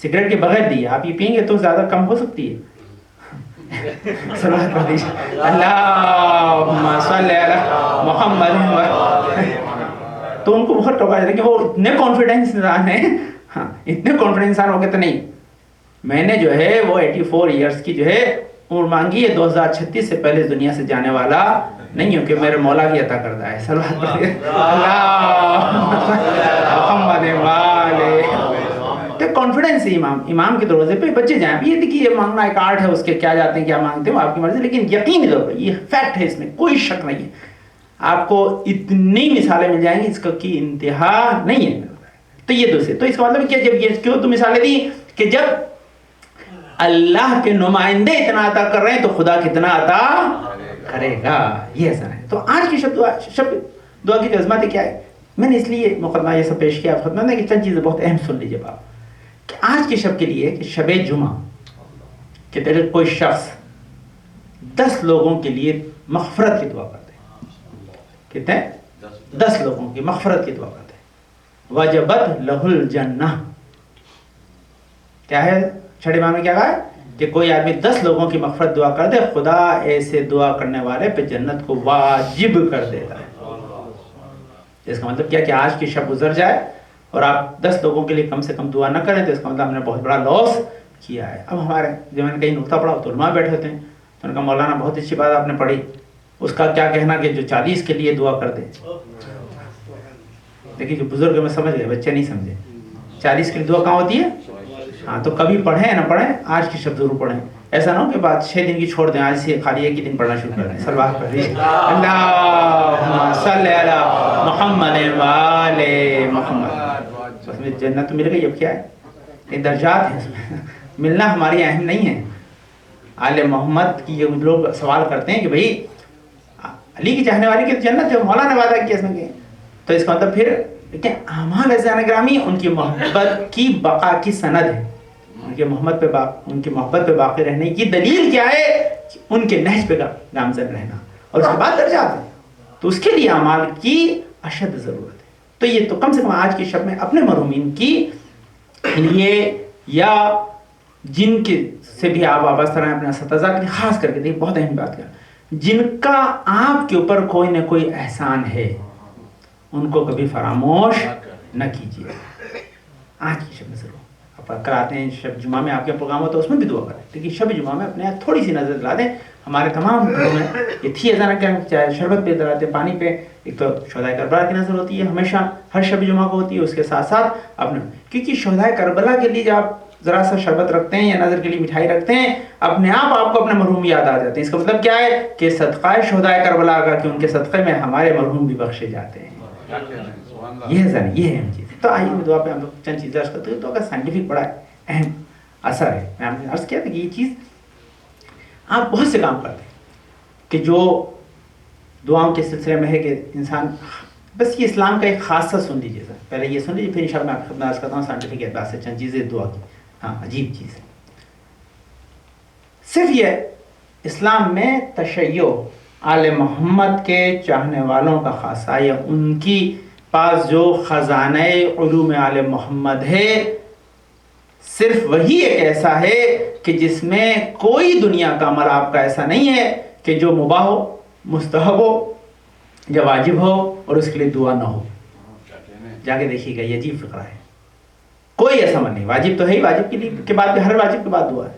Speaker 1: سگریٹ کے بغیر دی ہے، آپ یہ پئیں گے تو زیادہ کم ہو سکتی ہے۔ صلوات پڑھ دیجیے، اللہم صلی علی محمد۔ تو ان کو بہت ٹوکا جاتا ہے کہ وہ اتنے کانفیڈنس انسان ہیں، ہاں اتنے کانفیڈنس انسان ہو کہتے نہیں، میں نے جو ہے وہ 84 ایئرس کی جو ہے عمر مانگی ہے، 2036 سے پہلے دنیا سے جانے والا نہیں ہوں، کہ میرے مولا ہی عطا کرتا ہے۔ صلوات پڑھیے، اللہم محمد والے۔ تو کانفیڈنس ہے امام کے دروازے پہ بچے جائیں۔ یہ دیکھیے یہ مانگنا ایک آرٹ ہے، اس کے کیا جاتے ہیں کیا مانگتے ہیں وہ آپ کی مرضی، لیکن یقین ضرور ہے، یہ فیکٹ ہے، اس میں کوئی شک نہیں ہے۔ آپ کو اتنی مثالیں مل جائیں گی اس کی انتہا نہیں ہے۔ تو یہ دوسرے، تو اس کا مطلب کیا، جب یہ کیوں تو مثالیں دی کہ جب اللہ کے نمائندے اتنا عطا کر رہے ہیں تو خدا کتنا عطا کرے گا، یہ ایسا ہے۔ تو آج کی شب دعا کی جو عظمت ہے کیا ہے، میں نے اس لیے مقدمہ یہ سب پیش کیا خدمت میں کہ چند چیزیں بہت اہم سن لیجیے آپ، کہ آج کی شب کے لیے کہ شب جمعہ کہ اگر کوئی شخص 10 لوگوں کے لیے مغفرت کی دعا کرتے ہیں، کہتے ہیں 10 لوگوں کی مغفرت کی دعا کرتے ہیں، وجبت لہ الجنہ، کیا ہے چھٹے معنی میں کیا کہا ہے کہ کوئی آدمی 10 لوگوں کی مغفرت دعا کر دے، خدا ایسے دعا کرنے والے پہ جنت کو واجب کر دیتا ہے۔ اس کا مطلب کیا کہ آج کی شب گزر جائے اور آپ 10 لوگوں کے لیے کم سے کم دعا نہ کریں تو اس کا مطلب ہم نے بہت بڑا لاس کیا ہے۔ اب ہمارے جب میں نے کہیں نقطہ پڑھا تو علماء بیٹھے ہوتے ہیں، تو نے کہا مولانا بہت اچھی بات آپ نے پڑھی، اس کا کیا کہنا کہ جو 40 کے لیے دعا کر دے۔ دیکھیے جو بزرگ میں سمجھ گئے، بچے نہیں سمجھے۔ 40 کے لیے دعا کہاں ہوتی ہے؟ ہاں تو کبھی پڑھیں نہ پڑھیں آج کی شب ضرور پڑھیں، ایسا نہ ہو کہ بعد 6 دن کی چھوڑ دیں، آج سے خالی ایک ہی دن پڑھنا شروع کر دیں۔ صلوات پڑھ لیجیے، اللہم صلی علی محمد وآل محمد۔ بس میں جنت تو مل گئی، اب کیا ہے، یہ درجات ہیں، اس میں ملنا ہماری اہم نہیں ہے، آل محمد کی جو لوگ سوال کرتے ہیں کہ بھئی علی کی چاہنے والی کی جنت ہے، مولا نے وعدہ کیا اس میں کہ، تو اس کا مطلب پھر کہ اعمال عزیزان گرامی ان کی محبت کی بقا کی سند ہے، ان کی محبت پہ باقی رہنے کی دلیل کیا ہے؟ ان کے نہج پہ گامزن رہنا، اور اس کے بعد درجات ہیں، تو اس کے لیے اعمال کی اشد ضرورت ہے۔ تو یہ تو کم سے کم آج کی شب میں اپنے مرحومین کی لیے یا جن کے سے بھی آپ وابستہ رہیں اپنے اساتذہ کے لیے، خاص کر کے دیکھیں بہت اہم بات کیا، جن کا آپ کے اوپر کوئی نہ کوئی احسان ہے ان کو کبھی فراموش نہ کیجیے۔ آج کی شب میں ضرور آپ کراتے ہیں، شب جمعہ میں آپ کے پروگرام ہوتا ہے اس میں بھی دعا کریں، لیکن شب جمعہ میں اپنے تھوڑی سی نظر دلا دیں۔ ہمارے تمام گھروں میں یہ تھی اذان کہ چاہے شربت پہ دلاتے پانی پہ، ایک تو شہدائے کربلا کی نظر ہوتی ہے ہمیشہ ہر شب جمعہ کو ہوتی ہے، اس کے ساتھ ساتھ اپنے، کیونکہ شہدائے کربلا کے لیے جب آپ ذرا سا شربت رکھتے ہیں یا نظر کے لیے مٹھائی رکھتے ہیں، اپنے آپ کو اپنے مرحوم یاد آ جاتے ہیں۔ اس کا مطلب کیا ہے کہ صدقہ شہدائے کربلا کا، کہ ان کے صدقے میں ہمارے مرحوم بھی بخشے جاتے ہیں۔ یہ ہے یہ اہم چیز ہے۔ تو آئیے دعا پہ ہم لوگ چند چیزیں عرض کرتے ہیں، تو کا سائنٹیفک بڑا اہم اثر ہے۔ میں آپ نے عرض کیا تھا کہ یہ چیز آپ بہت سے کام کرتے ہیں کہ جو دعاؤں کے سلسلے میں ہے کہ انسان بس یہ اسلام کا ایک خاصہ سن لیجیے سر، پہلے یہ سن لیجیے پھر انشاءاللہ میں آپ کو عرض کرتا ہوں سائنٹیفک اعتبار سے چند چیزیں دعا کی۔ ہاں عجیب چیز ہے، صرف یہ اسلام میں تشیع آل محمد کے چاہنے والوں کا خاصہ، یا ان کی پاس جو خزانہ علوم آل محمد ہے، صرف وہی ایک ایسا ہے کہ جس میں کوئی دنیا کا عمل آپ کا ایسا نہیں ہے کہ جو مباح ہو، مستحب ہو یا واجب ہو اور اس کے لیے دعا نہ ہو۔ جا کے دیکھیے گا، یہ عجیب فقرہ ہے، کوئی ایسا عمل نہیں۔ واجب تو ہے ہی، واجب کے لیے کے بعد ہر واجب کے بعد دعا ہے،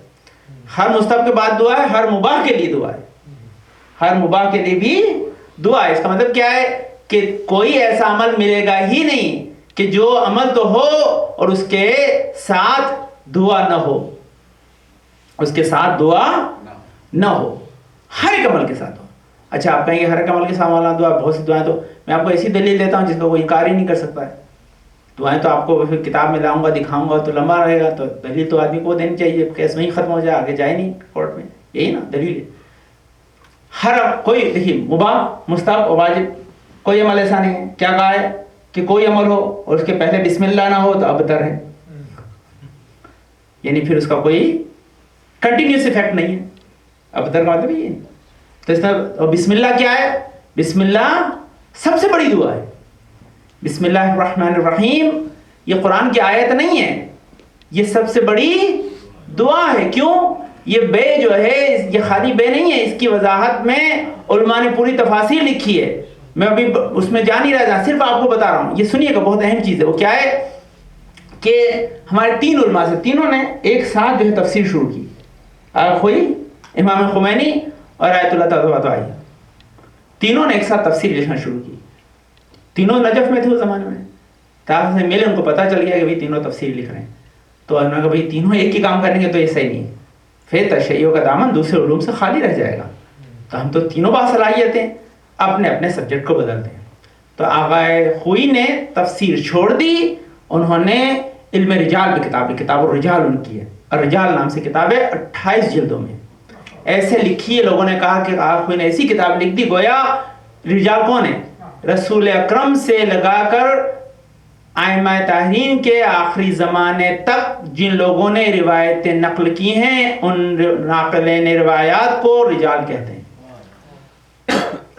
Speaker 1: ہر مستحب کے بعد دعا ہے، ہر مباح کے لیے دعا ہے، ہر مباح کے لیے بھی دعا ہے۔ اس کا مطلب کیا ہے کہ کوئی ایسا عمل ملے گا ہی نہیں کہ جو عمل تو ہو اور اس کے ساتھ دعا نہ ہو، اس کے ساتھ دعا نہ ہو، ہر ایک عمل کے ساتھ ہو۔ اچھا آپ کہیں گے ہر ایک عمل کے ساتھ مولانا دعا، بہت سی دعائیں، تو میں آپ کو ایسی دلیل دیتا ہوں جس کا کوئی انکار ہی نہیں کر سکتا ہے۔ دعائیں تو آپ کو پھر کتاب میں لاؤں گا دکھاؤں گا تو لمبا رہے گا، تو دلیل تو آدمی کو دینی چاہیے، کیس وہیں ختم ہو جائے، آگے جائے نہیں کورٹ میں، یہی نا دلیل ہے۔ ہر کوئی دیکھیے مباح، مستحب اور واجب، کوئی عمل ایسا نہیں ہے، کیا کہا ہے کہ کوئی عمل ہو اور اس کے پہلے بسم اللہ نہ ہو تو ابتر ہے، یعنی پھر اس کا کوئی کنٹینیوس ایفیکٹ نہیں ہے، ابتر کا مطلب یہ ہے۔ تو اس میں بسم اللہ کیا ہے؟ بسم اللہ سب سے بڑی دعا ہے۔ بسم اللہ الرحمن الرحیم یہ قرآن کی آیت نہیں ہے، یہ سب سے بڑی دعا ہے۔ کیوں؟ یہ بے جو ہے یہ خالی بے نہیں ہے، اس کی وضاحت میں علماء نے پوری تفاسیر لکھی ہے، میں ابھی اس میں جا نہیں رہا، صرف آپ کو بتا رہا ہوں۔ یہ سنیے گا، بہت اہم چیز ہے۔ وہ کیا ہے کہ ہمارے تین علماء سے، تینوں نے ایک ساتھ جو ہے تفسیر شروع کی، خوئی، امام خمینی اور آیت اللہ تعالیٰ، تینوں نے ایک ساتھ تفسیر لکھنا شروع کی۔ تینوں نجف میں تھے اس زمانے میں، تاکہ سے ملے ان کو پتہ چل گیا کہ بھئی تینوں تفسیر لکھ رہے ہیں، تو انہوں نے کہا بھئی تینوں ایک ہی کام کریں گے تو یہ صحیح نہیں ہے، پھر تشیع کا دامن دوسرے علوم سے خالی رہ جائے گا، تو ہم تو تینوں باصلاحیت ہیں، اپنے اپنے سبجیکٹ کو بدلتے ہیں۔ تو آقا خوئی نے تفسیر چھوڑ دی، انہوں نے علم رجال کی کتاب الرجال ان کی ہے، الرجال نام سے کتاب ہے، 28 جلدوں میں ایسے لکھی ہے۔ لوگوں نے کہا کہ آقا خوئی نے ایسی کتاب لکھ دی گویا رجال کون ہے؟ رسول اکرم سے لگا کر ائمہ طاہرین کے آخری زمانے تک جن لوگوں نے روایتیں نقل کی ہیں، ان ناقلین روایات کو رجال کہتے ہیں۔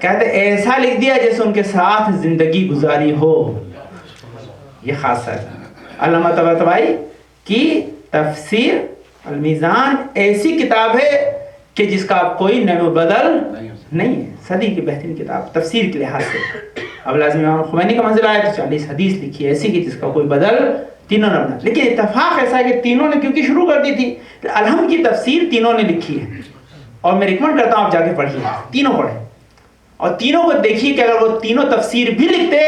Speaker 1: کہتے ایسا لکھ دیا جیسے ان کے ساتھ زندگی گزاری ہو، یہ خاصہ ہے۔ علامہ طباطبائی کی تفسیر المیزان ایسی کتاب ہے کہ جس کا کوئی نو بدل نہیں ہے، صدی کی بہترین کتاب تفسیر کے لحاظ سے۔ اب لازم امام خمینی کا منزل آیا تو 40 حدیث لکھی ہے ایسی کہ جس کا کوئی بدل تینوں نے بنا، لیکن اتفاق ایسا ہے کہ تینوں نے کیونکہ شروع کر دی تھی، الحمد کی تفسیر تینوں نے لکھی ہے، اور میں ریکمنڈ کرتا ہوں آپ جا کے پڑھیے، تینوں پڑھیں اور تینوں کو دیکھیے کہ اگر وہ تینوں تفسیر بھی لکھتے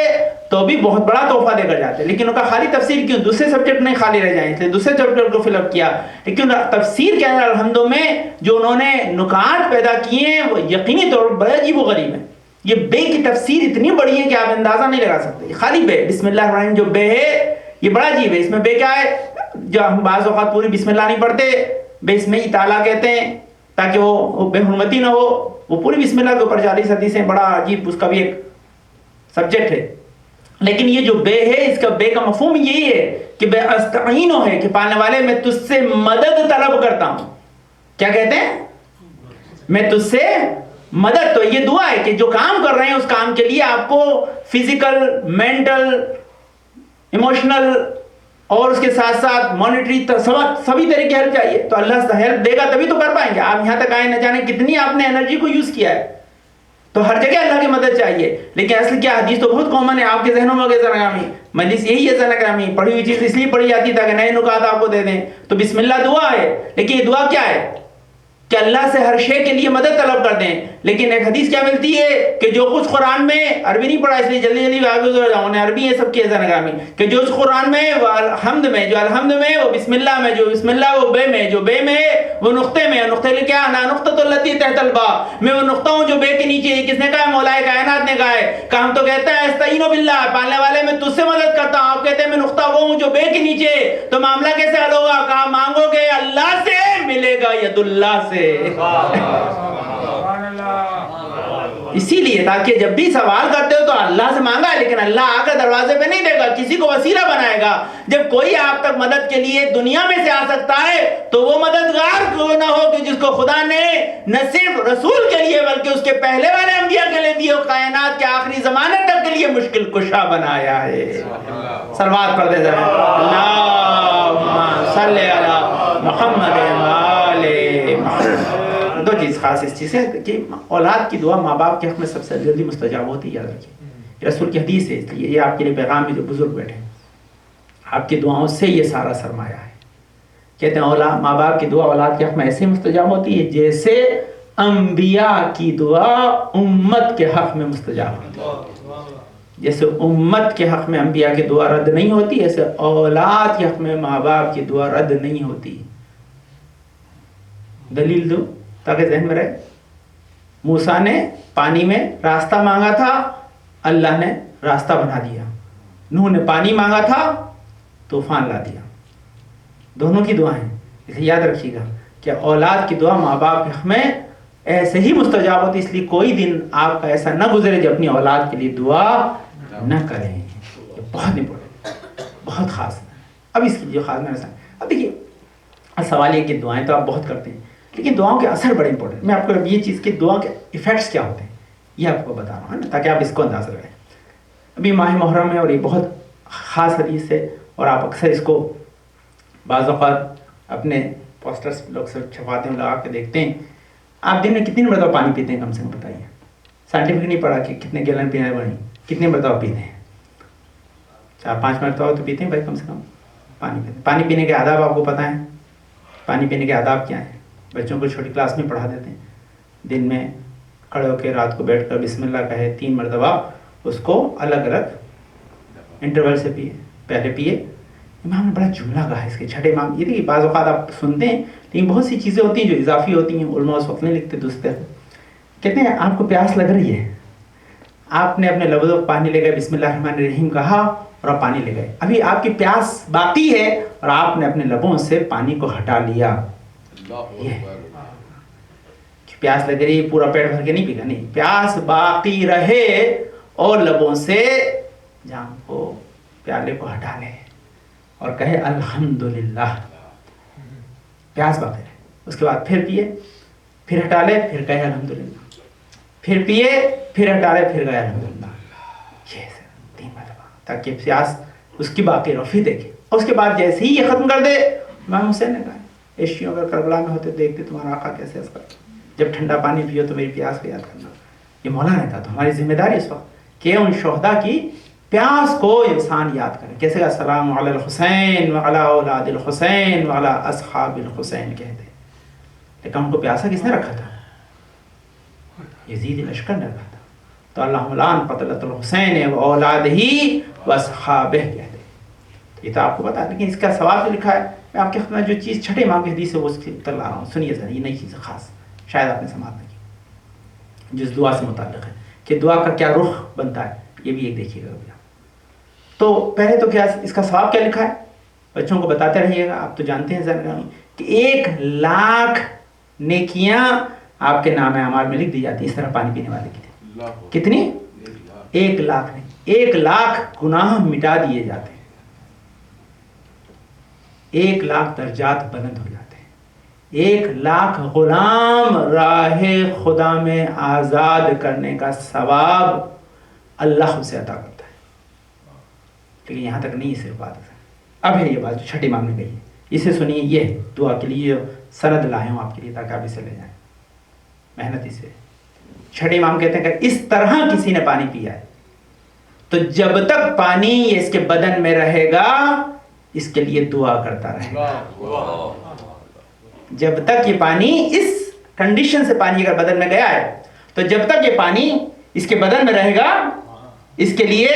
Speaker 1: تو بھی بہت بڑا تحفہ دے کر جاتے، لیکن ان کا خالی تفسیر کیوں، دوسرے سبجیکٹ نہیں خالی رہ جائیں، اس لیے دوسرے سبجیکٹ کو فل اپ کیا، لیکن تفسیر کے اندر الحمدوں میں جو انہوں نے نکات پیدا کیے ہیں وہ یقینی طور پر بڑے عجیب و غریب ہیں۔ یہ بے کی تفسیر اتنی بڑی ہے کہ آپ اندازہ نہیں لگا سکتے، خالی بے، بسم اللہ الرحمن الرحیم جو بے ہے یہ بڑا عجیب ہے۔ اس میں بے کیا ہے؟ جو ہم بعض اوقات پوری بسم اللہ نہیں پڑھتے، بے اس میں ہی تعالیٰ کہتے ہیں، تاکہ وہ بے حرمتی نہ ہو. وہ پوری بسم اللہ کے اوپر 40 حدیثیں، بڑا عجیب اس کا بھی ایک سبجیکٹ ہے. لیکن یہ جو بے ہے، اس کا بے کا مفہوم یہی ہے کہ بے استعینو ہے، کہ پالنے والے میں تجھ سے مدد طلب کرتا ہوں. کیا کہتے ہیں؟ میں تجھ سے مدد. تو یہ دعا ہے کہ جو کام کر رہے ہیں اس کام کے لیے آپ کو فزیکل، مینٹل، ایموشنل اور اس کے ساتھ ساتھ مانیٹری سبھی طرح کی ہیلپ چاہیے. تو اللہ سے ہیلپ دے گا تبھی تو کر پائیں گے. آپ یہاں تک آئے نہ جانے کتنی آپ نے انرجی کو یوز کیا ہے. تو ہر جگہ اللہ کی مدد چاہیے. لیکن اصل کیا، حدیث تو بہت کامن ہے آپ کے ذہنوں میں. زنگامی مجلس یہی ہے، زنگامی پڑھی ہوئی چیز اس لیے پڑھی جاتی تاکہ نئے نکات آپ کو دے دیں. تو بسم اللہ دعا ہے، لیکن یہ دعا کیا ہے کہ اللہ سے ہر شے کے لیے مدد طلب کر دیں. لیکن ایک حدیث کیا ملتی ہے کہ جو کچھ قرآن میں، عربی نہیں پڑھا اس لیے جلدی جلدی آگے گزر جاؤں، عربی یہ سب کی زنگامی، کہ جو قرآن میں وہ الحمد میں، جو الحمد میں وہ بسم اللہ میں، جو بسم اللہ وہ بے میں، جو بے میں وہ نقطے میں. نقطے لے کیا نا نقطۃ التی تحت الباء، میں وہ نقطہ ہوں جو بے کے نیچے. کس نے کہا ہے؟ مولا کائنات نے کہا ہے. کہ ہم تو کہتے ہیں استعین باللہ، پالنے والے میں تجھ سے مدد کرتا ہوں. آپ کہتے ہیں میں نقطہ وہ ہوں جو بے کے نیچے. تو معاملہ کیسے حل ہوگا؟ کہا مانگو گے اللہ سے، ملے گا ید اللہ سے. اسی لیے تاکہ جب بھی سوال کرتے ہو تو اللہ سے مانگا، لیکن اللہ آ کر دروازے پہ نہیں دے گا، کسی کو وسیلہ بنائے گا. جب کوئی آپ تک مدد کے لیے دنیا میں سے آ سکتا ہے تو وہ مددگار کیوں نہ ہو کہ جس کو خدا نے نہ صرف رسول کے لیے بلکہ اس کے پہلے والے انبیاء کے لیے بھی کائنات کے آخری زمانے تک کے لیے مشکل کشا بنایا ہے. صلوات پڑھ دے ذرا، اللہم صلی علی محمد وآل محمد. دو چیز خاص اس چیز ہے کہ اولاد کی دعا ماں باپ کے حق میں سب سے جلدی مستجاب ہوتی ہے. یاد رکھیے رسول کی حدیث ہے، اس لیے یہ آپ کے لیے پیغام ہے جو بزرگ بیٹھے ہیں. آپ کی دعاؤں سے یہ سارا سرمایہ ہے. کہتے ہیں اولاد، ماں باپ کی دعا اولاد کے حق میں ایسے مستجاب ہوتی ہے جیسے انبیاء کی دعا امت کے حق میں مستجاب ہوتی ہے. جیسے امت کے حق میں انبیاء کی دعا رد نہیں ہوتی، ایسے اولاد کے حق میں ماں باپ کی دعا رد نہیں ہوتی. دلیل دو تاکہ ذہن میں رہے. موسیٰ نے پانی میں راستہ مانگا تھا، اللہ نے راستہ بنا دیا. نوح نے پانی مانگا تھا، طوفان لا دیا. دونوں کی دعائیں. اسے یاد رکھیے گا کہ اولاد کی دعا ماں باپ کے حق میں ایسے ہی مستجاب ہوتی. اس لیے کوئی دن آپ کا ایسا نہ گزرے جو اپنی اولاد کے لیے دعا نہ کریں. یہ بہت امپورٹنٹ، بہت خاص ہے. اب اس کی جو خاص میں اب دیکھیے سوال یہ کہ دعائیں تو آپ بہت کرتے ہیں، لیکن دعاؤں کے اثر بڑے امپورٹنٹ. میں آپ کو یہ چیز کہ دعا کے ایفیکٹس کیا ہوتے ہیں یہ آپ کو بتا رہا ہوں نا، تاکہ آپ اس کو اندازہ لگائیں. ابھی ماہ محرم ہے اور یہ بہت خاص حدیث ہے، اور آپ اکثر اس کو بعض اوقات اپنے پوسٹرز لوگ سے چھپاتے ہیں، لگا کے دیکھتے ہیں. آپ دن میں کتنی مرتبہ پانی پیتے ہیں؟ کم سے کم بتائیے. سائنٹیفک نہیں پڑھا کہ کتنے گیلن پینے بڑی، کتنے مرتبہ پیتے ہیں؟ 4-5 مرتبہ تو پیتے ہیں بھائی کم سے کم. پانی پیتے ہیں. پانی پینے کے آداب آپ کو پتہ ہیں؟ پانی پینے کے آداب کیا ہیں؟ بچوں کو چھوٹی کلاس میں پڑھا دیتے ہیں. دن میں کھڑے ہو کے رات کو بیٹھ کر بسم اللہ کہے 3 مرتبہ، اس کو الگ الگ انٹرول سے پیے. پہلے پیے. امام نے بڑا جملہ کہا ہے اس کے چھٹے امام. یہ دیکھیے بعض اوقات آپ سنتے ہیں لیکن بہت سی چیزیں ہوتی ہیں جو اضافی ہوتی ہیں. علماء اس وقت نہیں لکھتے دوسرے. کہتے ہیں آپ کو پیاس لگ رہی ہے، آپ نے اپنے لبوں پانی لے گئے، بسم اللہ الرحمن الرحیم کہا اور آپ پانی لے گئے. ابھی آپ کی پیاس باقی ہے اور آپ نے اپنے لبوں سے پانی کو ہٹا لیا. پیاس لگ رہی پورا پیٹ بھر کے نہیں پیگا، نہیں، پیاس باقی رہے اور لبوں سے جام کو پیالے کو ہٹا لے اور کہے الحمدللہ. پیاس باقی رہے، اس کے بعد پھر پیے، پھر ہٹا لے، پھر کہے الحمدللہ، پھر پیے، پھر ہٹا لے، پھر کہے الحمدللہ. یہ 3 مرتبہ تاکہ پیاس اس کی باقی رہے. پھر دیکھے اور اس کے بعد جیسے ہی یہ ختم کر دے. امام حسین نے کہا عشقیوں اگر کربلا میں ہوتے دیکھتے تمہارا آقا کیسے اس پر جب ٹھنڈا پانی پیو تو میری پیاس کو یاد کرنا. یہ مولا نے کہا تو ہماری ذمہ داری اس وقت کہ ان شہداء کی پیاس کو انسان یاد کرے. کیسے کہا السلام علی الحسین وعلی اولاد الحسین وعلی اصحاب الحسین کہتے. لیکن ان کو پیاسا کس نے رکھا تھا؟ یزید الاشکر نے رکھا تھا. تو اللہم لعن قتلۃ الحسین و اولادہ و اصحابہ کہتے. یہ تو آپ کو پتا ہے، لیکن اس کا ثواب جو لکھا ہے میں آپ کے خدمت جو چیز چھٹے امام کی حدیث ہے وہ اس کی لا رہا ہوں. سنیے ذرا، یہ نئی چیز خاص شاید آپ نے سماعت نہیں کی جس دعا سے متعلق ہے کہ دعا کا کیا رخ بنتا ہے. یہ بھی ایک دیکھیے گا. تو پہلے تو کیا اس کا ثواب کیا لکھا ہے بچوں کو بتاتے رہیے گا. آپ تو جانتے ہیں ذرا کہ 1,00,000 نیکیاں آپ کے نام اعمال میں لکھ دی جاتی ہیں اس طرح پانی پینے والے کی. کتنی؟ 1 لاکھ نہیں، 1 لاکھ گناہ مٹا دیے جاتے ہیں، 1 لاکھ درجات بلند ہو جاتے ہیں، 1 لاکھ غلام راہ خدا میں آزاد کرنے کا ثواب اللہ خود سے عطا کرتا ہے. لیکن یہاں تک نہیں صرف بات. اب ہے یہ بات جو چھٹے امام نے کہی ہے، اسے سنیے. یہ دعا کے لیے سند لائے ہوں آپ کے لیے تاکہ آپ اسے لے جائیں محنتی سے. چھٹے امام کہتے ہیں کہ اس طرح کسی نے پانی پیا ہے تو جب تک پانی اس کے بدن میں رہے گا اس کے لیے دعا کرتا رہے گا. جب تک یہ پانی اس کنڈیشن سے پانی اگر بدن میں گیا ہے تو جب تک یہ پانی اس کے بدن میں رہے گا اس کے لیے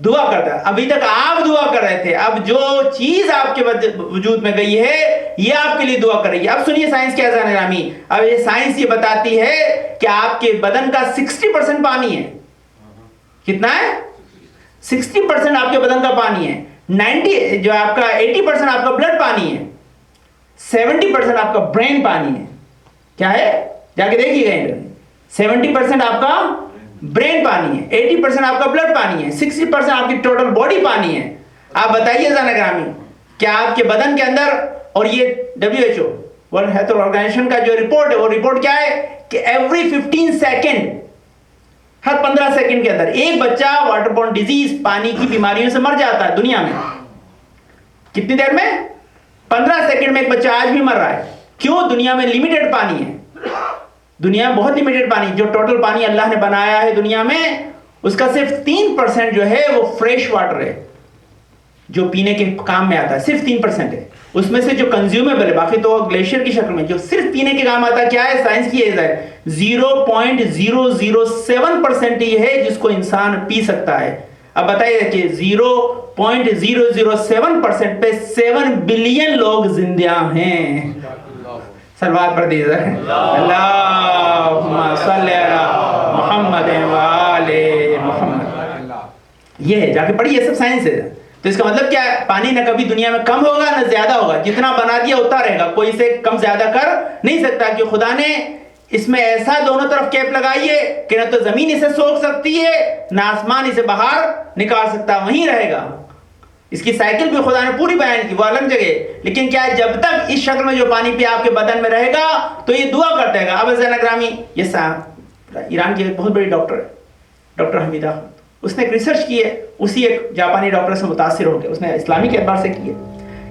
Speaker 1: دعا کرتا ہے. ابھی تک آپ دعا کر رہے تھے، اب جو چیز آپ کے وجود میں گئی ہے یہ آپ کے لیے دعا کر رہی ہے. اب سنیے سائنس کیا ہے نامی. اب یہ سائنس یہ بتاتی ہے کہ آپ کے بدن کا 60% پانی ہے. کتنا ہے؟ 60% آپ کے بدن کا پانی ہے. 90 جو آپ کا 80% آپ کا بلڈ پانی ہے، 70% آپ کا برین پانی ہے. کیا ہے؟ جا کے دیکھیے گا. 70% آپ کا برین پانی ہے، 80% آپ کا بلڈ پانی ہے، 60% آپ کی ٹوٹل باڈی پانی ہے. آپ بتائیے زانا گرامی، کیا آپ کے بدن کے اندر، اور یہ WHO ورلڈ ہیلتھ آرگنائزیشن کا جو رپورٹ ہے وہ رپورٹ کیا ہے کہ ایوری 15 سیکنڈ، ہر 15 سیکنڈ کے اندر ایک بچہ واٹر بورن ڈیزیز پانی کی بیماریوں سے مر جاتا ہے دنیا میں. کتنی دیر میں؟ 15 سیکنڈ میں ایک بچہ آج بھی مر رہا ہے. کیوں؟ دنیا میں لمیٹڈ پانی ہے. دنیا میں بہت لمیٹڈ پانی. جو ٹوٹل پانی اللہ نے بنایا ہے دنیا میں اس کا صرف 3% جو ہے وہ فریش واٹر ہے جو پینے کے کام میں آتا ہے. صرف 3% ہے اس میں سے جو کنزیومیبل ہے. باقی تو گلیشیئر کی شکل میں جو صرف پینے کے کام آتا ہے کیا ہے؟ سائنس کی ایج ہے 0.007% یہ ہے جس کو انسان پی سکتا ہے. اب بتائیے کہ 0.007% پہ 7 بلین لوگ زندہ ہیں. سلوات پڑھ دیجیے. اللہم صلی علی محمد و آل محمد. یہ ہے، جا کے پڑھیے، سب سائنس ہے. تو اس کا مطلب کیا ہے؟ پانی نہ کبھی دنیا میں کم ہوگا نہ زیادہ ہوگا. جتنا بنا دیا اتنا رہے گا، کوئی اسے کم زیادہ کر نہیں سکتا. کہ خدا نے اس میں ایسا دونوں طرف کیپ لگائی ہے کہ نہ تو زمین اسے سوکھ سکتی ہے نہ آسمان اسے باہر نکال سکتا، وہیں رہے گا. اس کی سائیکل بھی خدا نے پوری بیان کی، وہ الگ جگہ. لیکن کیا ہے؟ جب تک اس شکل میں جو پانی پیا آپ کے بدن میں رہے گا تو یہ دعا کرتا ہے گا. اب زین اکرامی، یہ ایران کی ایک بہت بڑی ڈاکٹر ہے، ڈاکٹر حمیدہ. اس نے ایک ریسرچ کی ہے، اسی ایک جاپانی ڈاکٹر سے متاثر ہو کے اس نے اسلامی کے اعتبار سے کی ہے.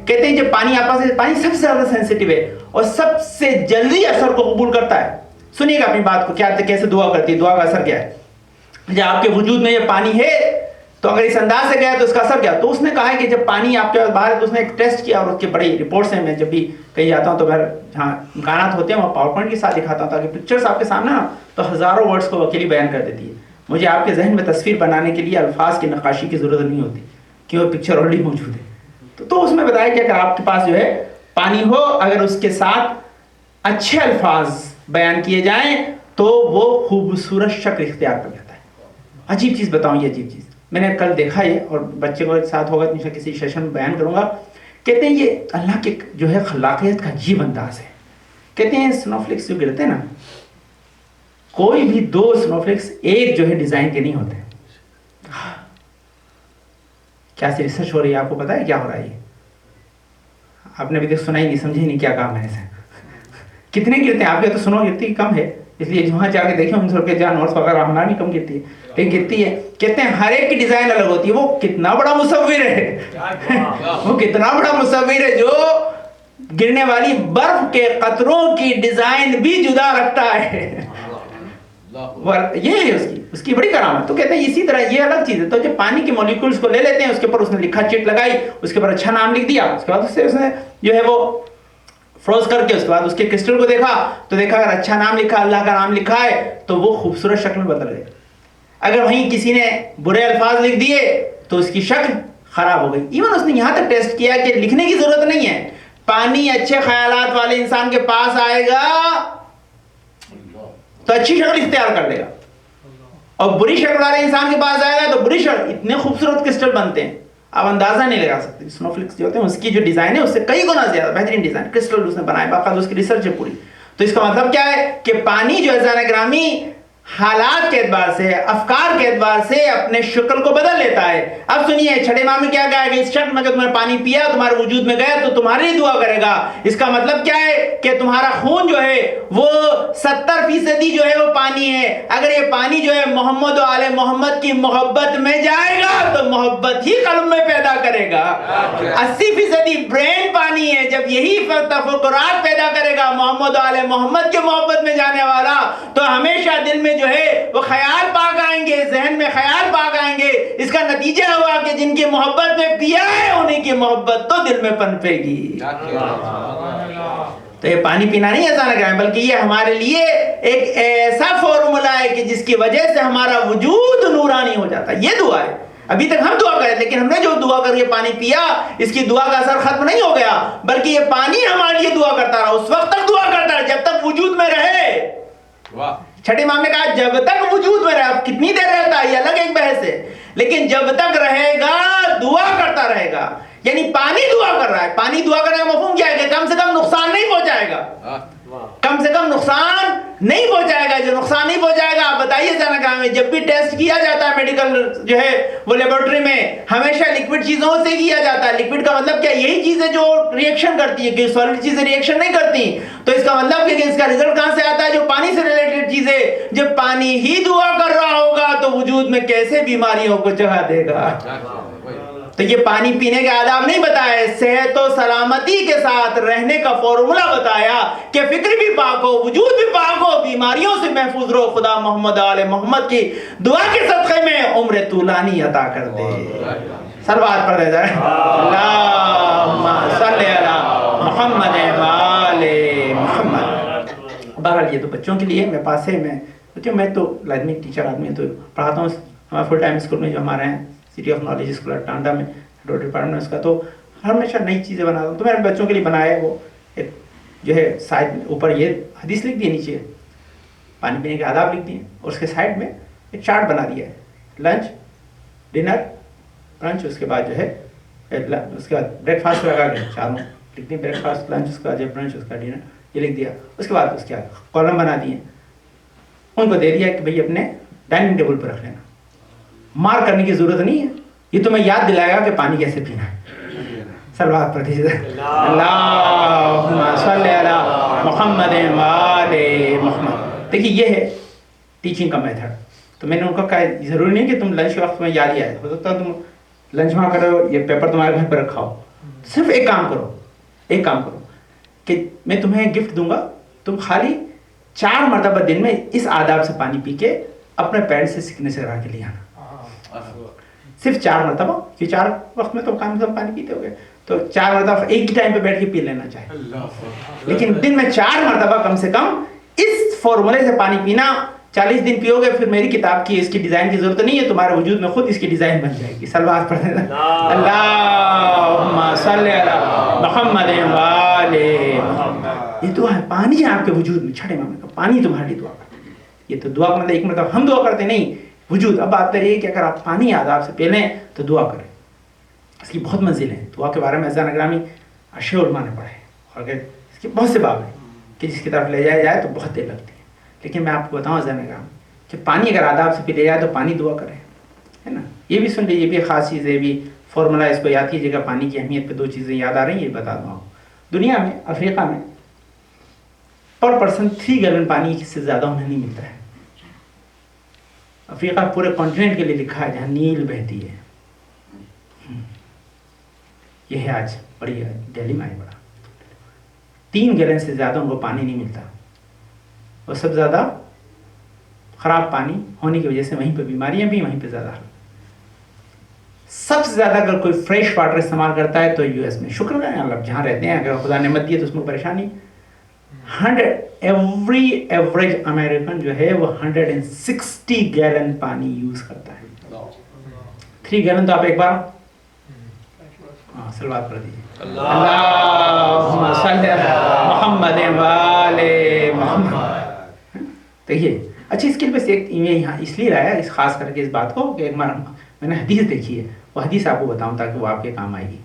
Speaker 1: کہتے ہیں جب پانی آپ سے، پانی سب سے زیادہ سینسیٹیو ہے اور سب سے جلدی اثر کو قبول کرتا ہے. سنیے گا اپنی بات کو، کیا کیسے دعا کرتی ہے، دعا کا اثر کیا ہے. جب آپ کے وجود میں یہ پانی ہے تو اگر اس انداز سے گیا تو اس کا اثر کیا. تو اس نے کہا ہے کہ جب پانی آپ کے باہر ہے تو اس نے ایک ٹیسٹ کیا اور اس کے بڑی رپورٹس ہیں. میں جب بھی کہیں جاتا ہوں تو پھر جہاں امکانات ہوتے ہیں وہاں پاور پوائنٹ کے ساتھ دکھاتا ہوں تاکہ پکچرس آپ کے سامنے نا تو ہزاروں ورڈس کو اکیلی بیان کر دیتی ہے. مجھے آپ کے ذہن میں تصویر بنانے کے لیے الفاظ کی نقاشی کی ضرورت نہیں ہوتی کیونکہ پکچر آلریڈی موجود ہے. تو اس میں بتایا کہ اگر آپ کے پاس جو ہے پانی ہو، اگر اس کے ساتھ اچھے الفاظ بیان کیے جائیں تو وہ خوبصورت شکل اختیار کر لیتا ہے. عجیب چیز بتاؤں، یہ عجیب چیز میں نے کل دیکھا ہے اور بچے کو ساتھ ہوگا تو کسی سیشن میں بیان کروں گا. کہتے ہیں یہ اللہ کے جو ہے خلاقیت کا عجیب انداز ہے. کہتے ہیں سنوفلکس جو گرتے ہیں نا، کوئی بھی 2 سنوفلکس ایک جو ہے ڈیزائن کے نہیں ہوتے. کیا سی ریسرچ ہو رہی ہے، آپ کو پتا ہے کیا ہو رہا ہے؟ آپ نے ابھی تک سنا ہی نہیں، سمجھے ہی نہیں کیا کام ہے ایسا. کتنے گرتے ہیں آپ کے تو سنو گرتی کم ہے، اس لیے جہاں جا کے دیکھیں ان سب کے جہاں نوٹس وغیرہ ہمارا بھی کم گرتی ہے لیکن گرتی ہے. کہتے ہیں ہر ایک کی ڈیزائن الگ ہوتی ہے. وہ کتنا بڑا مصور ہے وہ کتنا بڑا مصور ہے جو گرنے والی برف کے قطروں کی ڈیزائن بھی جدا رکھتا ہے. یہ ہے اس کی بڑی کرامت. تو کہتے ہیں اسی طرح یہ الگ چیز ہے. تو جب پانی کے مولیکولز کو لے لیتے ہیں، اس کے اوپر اس نے لکھا، چٹ لگائی، اس کے اوپر اچھا نام لکھ دیا، اس کے بعد اس نے جو ہے وہ فروز کر کے اس کے بعد اس کے کرسٹل کو دیکھا تو دیکھا اگر اچھا نام لکھا، اللہ کا نام لکھا ہے تو وہ خوبصورت شکل میں بدل گئے. اگر وہیں کسی نے برے الفاظ لکھ دیے تو اس کی شکل خراب ہو گئی. ایون اس نے یہاں تک ٹیسٹ کیا کہ لکھنے کی ضرورت نہیں ہے، پانی اچھے خیالات والے انسان کے پاس آئے گا تو اچھی شکل اختیار کر لے گا، اور بری شکل والے انسان کے پاس آئے گا تو بری شکل. اتنے خوبصورت کرسٹل بنتے ہیں آپ اندازہ نہیں لگا سکتے. سنوفلکس جو ہوتے ہیں اس کی جو ڈیزائن ہے اس سے کئی گنا زیادہ بہترین ڈیزائن کرسٹل اس نے بنائے، باقاعدہ اس کی ریسرچ ہے پوری. تو اس کا مطلب کیا ہے کہ پانی جو ہے زان گرامی حالات کے اعتبار سے، افکار کے اعتبار سے اپنے شکل کو بدل لیتا ہے. اب سنیے چھٹے امام میں کیا کہا کہ اس شخص میں کہ تمہیں پانی پیا تمہارے وجود میں گیا تو تمہارے لیے دعا کرے گا. اس کا مطلب کیا ہے کہ تمہارا خون جو ہے وہ 70% جو ہے وہ پانی ہے. اگر یہ پانی جو ہے محمد و آل محمد کی محبت میں جائے گا تو محبت ہی قلب میں پیدا کرے گا. 80% برین پانی ہے. جب یہی تفکرات پیدا کرے گا محمد و آل محمد کی محبت میں جانے والا تو ہمیشہ دل میں جو ہے وہ خیال پاک آئیں گے، ذہن میں خیال پاک آئیں گے. اس کا نتیجہ ہوا کہ جن کی محبت میں پیا ہے انہیں کی محبت تو دل میں پنپے گی. تو یہ پانی پینا نہیں ایسا لگ رہا ہے، بلکہ یہ ہمارے لیے ایک ایسا فارمولا ہے کہ جس کی وجہ سے ہمارا وجود نورانی ہو جاتا ہے. یہ دعا ہے. ابھی تک ہم دعا کریں لیکن ہم نے جو دعا کر کے پانی پیا اس کی دعا کا اثر ختم نہیں ہو گیا، بلکہ یہ پانی ہمارے لیے دعا کرتا رہا. اس وقت تک دعا کرتا رہا جب تک وجود میں رہے. چھٹے امام نے کہا جب تک وجود میں رہے. اب کتنی دیر رہتا ہے یہ الگ ایک بحث ہے، لیکن جب تک رہے گا دعا کرتا رہے گا. یعنی پانی دعا کر رہا ہے. پانی دعا کرنے کا مفہوم کیا ہے کہ کم سے کم نقصان نہیں پہنچائے گا. کم سے کم نقصان نہیں پہنچائے گا. جو نقصان نہیں پہنچائے گا آپ بتائیے زیادہ میں جب بھی ٹیسٹ کیا جاتا ہے میڈیکل جو ہے وہ لیبورٹری میں ہمیشہ لکوڈ چیزوں سے کیا جاتا ہے. لکوڈ کا مطلب کیا؟ یہی چیزیں جو ریئیکشن کرتی ہے، کہ سالڈ چیزیں ریئیکشن نہیں کرتی. تو اس کا مطلب کہ اس کا رزلٹ کہاں سے آتا ہے؟ جو پانی سے ریلیٹڈ چیزیں. جب پانی ہی دعا کر رہا ہوگا تو وجود میں کیسے بیماریوں کو جگہ دے گا. تو یہ پانی پینے کے آداب نہیں بتائے، صحت و سلامتی کے ساتھ رہنے کا فارمولا بتایا کہ فکر بھی پاک ہو، وجود بھی پاک ہو، بیماریوں سے محفوظ رہو. خدا محمد آل محمد کی دعا کے صدقے میں عمر طولانی عطا کر دے. صلوات پڑھ دے جائے. اللہم صلی علی محمد و آل محمد. بہرحال یہ تو بچوں کے لیے میں پاسے میں تو لازمی ٹیچر آدمی تو پڑھاتا ہوں. ہمارا فل ٹائم اسکول میں جو ہمارے ہیں سٹی آف نالج اسکول ٹانڈا میں ڈپارٹمنٹ اس کا، تو ہمیشہ نئی چیزیں بناتا ہوں. تو میں نے بچوں کے لیے بنایا ہے وہ ایک جو ہے سائڈ میں اوپر یہ حدیث لکھ دی، نیچے پانی پینے کے آداب لکھ دیے، اور اس کے سائڈ میں ایک چارٹ بنا دیا ہے. لنچ، ڈنر، برنچ، اس کے بعد جو ہے اس کے بعد بریک فاسٹ لگا کے چاروں لکھ دیں. بریک فاسٹ، لنچ، اس کا جو برنچ، اس کا ڈنر، یہ لکھ دیا. اس کے بعد اس کے کالم بنا دیے، ان کو دے دیا کہ بھائی اپنے ڈائننگ ٹیبل پر رکھ لینا. مار کرنے کی ضرورت نہیں ہے، یہ تمہیں یاد دلائے گا کہ پانی کیسے پینا ہے. صلوات پڑھ دیجیے. اللہم صلی علی محمد و آل محمد. دیکھیے یہ ہے ٹیچنگ کا میتھڈ. تو میں نے ان کو کہا ضروری نہیں کہ تم لنچ کے وقت میں یاد ہی آئے، ہو سکتا ہے تم لنچ وہاں کرو، یہ پیپر تمہارے گھر پہ رکھا ہو. صرف ایک کام کرو کہ میں تمہیں گفٹ دوں گا، تم خالی 4 مرتبہ دن میں اس آداب سے پانی پی کے اپنے پیر سے سیکھنے سے رہا کے لے آنا. صرف 4 مرتبہ، کہ 4 وقت میں تو کام پانی پیتے ہو گئے، تو 4 مرتبہ ایک ہی ٹائم پہ بیٹھ کے پی لینا چاہے، لیکن دن میں 4 مرتبہ کم سے کم اس فارمولے سے پانی پینا. 40 دن پیو گے، پھر میری کتاب کی اس کی ڈیزائن کی ضرورت نہیں ہے، تمہارے وجود میں خود اس کی ڈیزائن بن جائے گی. صلوات پڑھ دینا. اللہم صلی علی محمد و آل محمد. یہ دعا ہے، پانی ہے آپ کے وجود میں. چھٹے امام کا پانی تمہارے لیے دعا کرتے ہیں. یہ تو دعا کا مطلب ایک مرتبہ ہم دعا کرتے نہیں، وجود. اب بات یہ کہ اگر آپ پانی آداب سے پی لیں تو دعا کریں. اس کی بہت منزل ہیں. دعا کے بارے میں اذان اگرامی اشیاء علماء نے پڑھے، اور اگر اس کے بہت سے باب ہیں کہ جس کی طرف لے جائے تو بہت دیر لگتی ہے. لیکن میں آپ کو بتاؤں اذان اگرام کہ پانی اگر آداب سے پی لے جائے تو پانی دعا کرے، ہے نا. یہ بھی سن لیجیے، یہ بھی خاص چیز ہے، یہ بھی فارمولا اس کو یاد کیجیے گا. پانی کی اہمیت پہ 2 چیزیں یاد آ رہی ہیں، یہ بتا دوں آپ. دنیا میں افریقہ میں پر پرسن 3 گیلن پانی سے زیادہ انہیں نہیں ملتا ہے. افریقہ پورے کانٹیننٹ کے لیے لکھا ہے جہاں نیل بہتی ہے. یہ ہے آج بڑی دہلی میں بڑا 3 گیلن سے زیادہ ان کو پانی نہیں ملتا، اور سب زیادہ خراب پانی ہونے کی وجہ سے وہیں پہ بیماریاں بھی وہیں پہ زیادہ. سب سے زیادہ اگر کوئی فریش واٹر استعمال کرتا ہے تو یو ایس میں. شکر ہے اللہ جہاں رہتے ہیں، اگر خدا نعمت دی ہے تو اس میں پریشانی. 100 ایوریج امریکن جو ہے وہ 160 گیلن پانی یوز کرتا ہے. 3 گیلن تو آپ ایک بار صلوات پڑھ دیجیے. اللہم صلی علی محمد و آل محمد. دیکھیے اچھا، اس کے لیے بس ایک یہاں اس لیے لایا اس خاص کر کے اس بات کو کہ ایک بار میں نے حدیث دیکھی ہے، وہ حدیث آپ کو بتاؤں تاکہ وہ آپ کے کام آئے گی.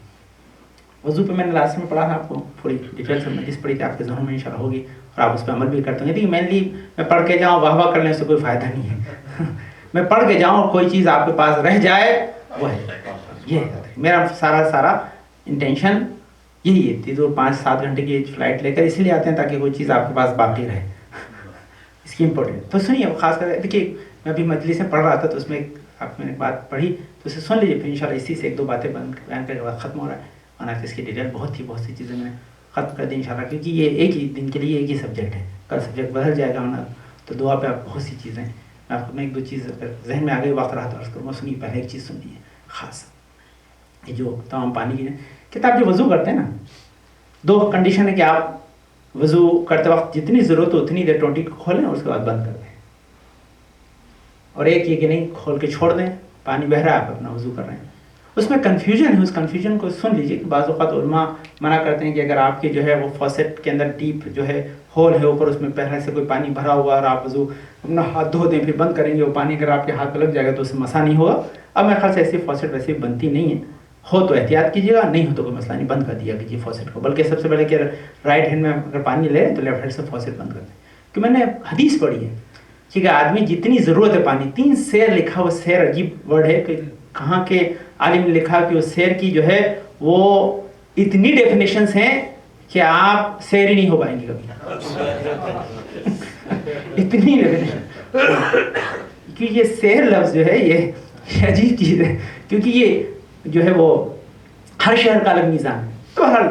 Speaker 1: وضو پہ میں نے لاسٹ میں پڑھا تھا آپ کو تھوڑی ڈیٹیل سے مجلس پڑھی تھی، آپ کے ذہنوں میں انشاءاللہ ہوگی اور آپ اس پہ عمل بھی کرتے ہیں. دیکھیے مینلی میں پڑھ کے جاؤں واہ واہ کرنے سے کوئی فائدہ نہیں ہے. میں پڑھ کے جاؤں اور کوئی چیز آپ کے پاس رہ جائے وہ ہے یہ ہے میرا سارا انٹینشن یہی ہے. تو 5-7 گھنٹے کی فلائٹ لے کر اس لیے آتے ہیں تاکہ کوئی چیز آپ کے پاس باقی رہے. اس کی امپورٹینٹ تو سنیے خاص کر دیکھیے میں ابھی مجلس میں پڑھ رہا تھا تو اس میں آپ میں نے بات پڑھی تو اسے سن لیجیے پھر انشاءاللہ اسی سے 1-2 باتیں بیان کر کے بعد ختم ہو رہا ہے. ورنہ اس کی ڈیٹیل بہت سی چیزیں میں نے ختم کر دی انشاءاللہ کیونکہ یہ ایک ہی دن کے لیے ایک ہی سبجیکٹ ہے. کل سبجیکٹ بدل جائے گا ورنہ تو دعا پہ آپ بہت سی چیزیں میں آپ کو میں 1-2 چیز اگر ذہن میں آ گئی وقت رہا تو عرض کروں گا. سنیے پہلے ایک چیز سنیے خاص یہ جو تمام پانی کی کتاب جو وضو کرتے ہیں نا 2 کنڈیشن ہے کہ آپ وضو کرتے وقت جتنی ضرورت ہو اتنی دیر ٹوٹی کو کھولیں اور اس کے بعد بند کر دیں. اور ایک یہ کہ نہیں کھول کے چھوڑ دیں پانی بہ رہا ہے آپ اپنا وضو کر رہے ہیں. اس میں کنفیوژن ہے اس کنفیوژن کو سن لیجیے کہ بعض اوقات علماء منع کرتے ہیں کہ اگر آپ کے جو ہے وہ فوسٹ کے اندر ڈیپ جو ہے ہول ہے اوپر اس میں پہلے سے کوئی پانی بھرا ہوا اور آپ وضو اپنا ہاتھ دھو دیں پھر بند کریں گے وہ پانی اگر آپ کے ہاتھ پہ لگ جائے گا تو اس سے مسا نہیں ہوگا. اب میرے خیال سے ایسی فوسٹ ویسے بنتی نہیں ہے. ہو تو احتیاط کیجیے گا نہیں ہو تو کوئی مسئلہ نہیں بند کر دیا کیجیے فوسٹ کو. بلکہ سب سے پہلے کہ رائٹ ہینڈ میں اگر پانی لے تو لیفٹ ہینڈ سے فوسٹ بند کر دیں. کہ میں نے حدیث پڑھی ہے کہ آدمی جتنی ضرورت ہے پانی 3 سیر لکھا ہوا سیر عجیب ورڈ ہے کہ کہاں کے عالم نے لکھا کہ اس سیر کی جو ہے وہ اتنی ڈیفینیشنز ہیں کہ آپ سیر ہی نہیں ہو پائیں گے کبھی. اتنی ڈیفینیشن کیونکہ یہ سیر لفظ جو ہے یہ عجیب چیز ہے کیونکہ یہ جو ہے وہ ہر شہر کا الگ میزان ہے. تو ہر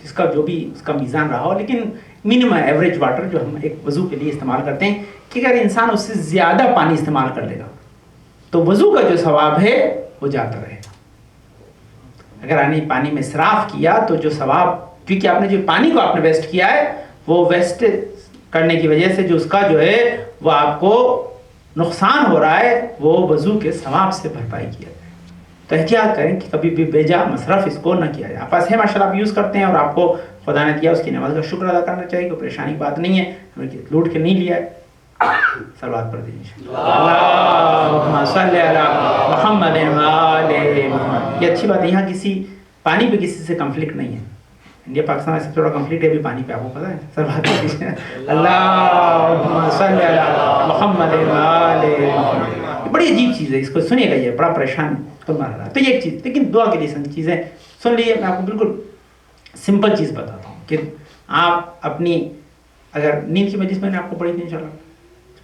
Speaker 1: اس کا جو بھی اس کا میزان رہا ہو لیکن منیمم ایوریج واٹر جو ہم ایک وضو کے لیے استعمال کرتے ہیں کہ اگر انسان اس سے زیادہ پانی استعمال کر لے گا تو وضو کا جو ثواب ہے وہ جاتا رہے گا. اگر آپ نے پانی میں اسراف کیا تو جو ثواب کیونکہ آپ نے جو پانی کو آپ نے ویسٹ کیا ہے وہ ویسٹ کرنے کی وجہ سے جو اس کا جو ہے وہ آپ کو نقصان ہو رہا ہے وہ وضو کے ثواب سے بھرپائی کیا جائے. تو احتیاط کریں کہ کبھی بھی بے جا مصرف اس کو نہ کیا جائے. آپ پاس ہے ماشاءاللہ آپ یوز کرتے ہیں اور آپ کو خدا نے دیا اس کی نعمت کا شکر ادا کرنا چاہیے. کوئی پریشانی کی بات نہیں ہے لوٹ کے نہیں لیا ہے. صلوات پڑھ دیجیے اللہم صلی علی محمد و آل محمد. یہ اچھی بات ہے یہاں کسی پانی پہ کسی سے کنفلکٹ نہیں ہے. انڈیا پاکستان سے تھوڑا کنفلکٹ ہے ابھی پانی پہ آپ کو پتہ ہے. صلوات پڑھ دیجیے اللہم صلی علی محمد و آل محمد. بڑی عجیب چیز ہے اس کو سنیے گا یہ بڑا پریشان تو مر رہا ہے. تو یہ ایک چیز لیکن دعا کے لیے سن چیزیں سن لیجیے. میں آپ کو بالکل سمپل چیز بتاتا ہوں کہ آپ اپنی اگر نیند کی مجلس میں نے آپ کو پڑھی تھی انشاءاللہ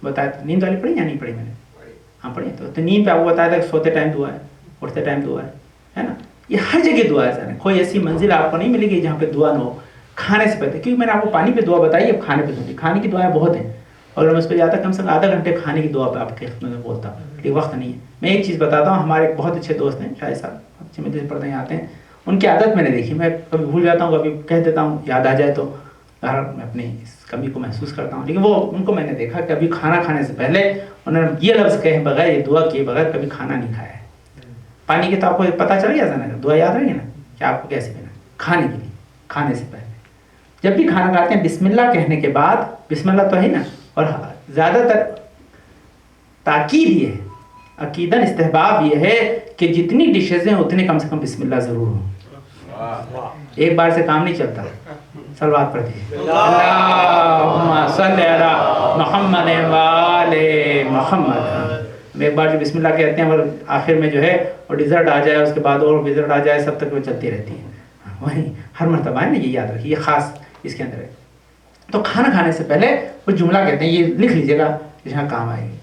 Speaker 1: بتایا تھا. نیند والی پڑھی یا نہیں پڑھی میں نے؟ ہاں پڑھی. تو نیند پہ آپ کو بتایا تھا کہ سوتے ٹائم دعا ہے اٹھتے ٹائم دعا ہے نا. یہ ہر جگہ دعا ہے سر. کوئی ایسی منزل آپ کو نہیں ملے گی جہاں پہ دعا نہ ہو. کھانے سے پہلے کیونکہ میں نے آپ کو پانی پہ دعا بتائی اب کھانے پہ سنی. کھانے کی دعائیں بہت ہیں اور میں اس پہ جاتا کم سے کم آدھا گھنٹے کھانے کی دعا پہ آپ کے خدمت میں بولتا ہوں لیکن وقت نہیں ہے. میں ایک چیز بتاتا ہوں. ہمارے بہت اچھے دوست ہیں شاہد صاحب اچھے مجلس پڑھتے ہیں آتے ہیں. ان کی عادت میں نے دیکھی میں کبھی بھول جاتا ہوں کبھی کہہ دیتا ہوں یاد آ جائے تو میں اپنی اس کمی کو محسوس کرتا ہوں. لیکن وہ ان کو میں نے دیکھا کہ ابھی کھانا کھانے سے پہلے انہوں نے یہ لفظ کہے بغیر یہ دعا کیے بغیر کبھی کھانا نہیں کھایا ہے. پانی کے تو آپ کو پتہ چل گیا تھا نا دعا یاد رہی ہے نا کہ آپ کو کیسے پینا کھانے کے لیے. کھانے سے پہلے جب بھی کھانا کھاتے ہیں بسم اللہ کہنے کے بعد بسم اللہ تو ہے نا اور زیادہ تر تاکید یہ ہے عقیدن استحباب یہ ہے کہ جتنی ڈشز ہیں اتنے کم سے کم بسم اللہ ضرور ہوں. ایک بار سے کام نہیں چلتا. صلوات پڑھ دیجیے اللہم صلی علی محمد و آل محمد. ایک بار جو بسم اللہ کہتے ہیں اور آخر میں جو ہے اور ڈیزرٹ آ جائے اس کے بعد اور ڈیزرٹ آ جائے سب تک وہ چلتی رہتی ہے. وہی ہر مرتبہ ہے نا یہ یاد رکھیے یہ خاص اس کے اندر ہے. تو کھانا کھانے سے پہلے وہ جملہ کہتے ہیں یہ لکھ لیجیے گا جہاں کام آئے گی.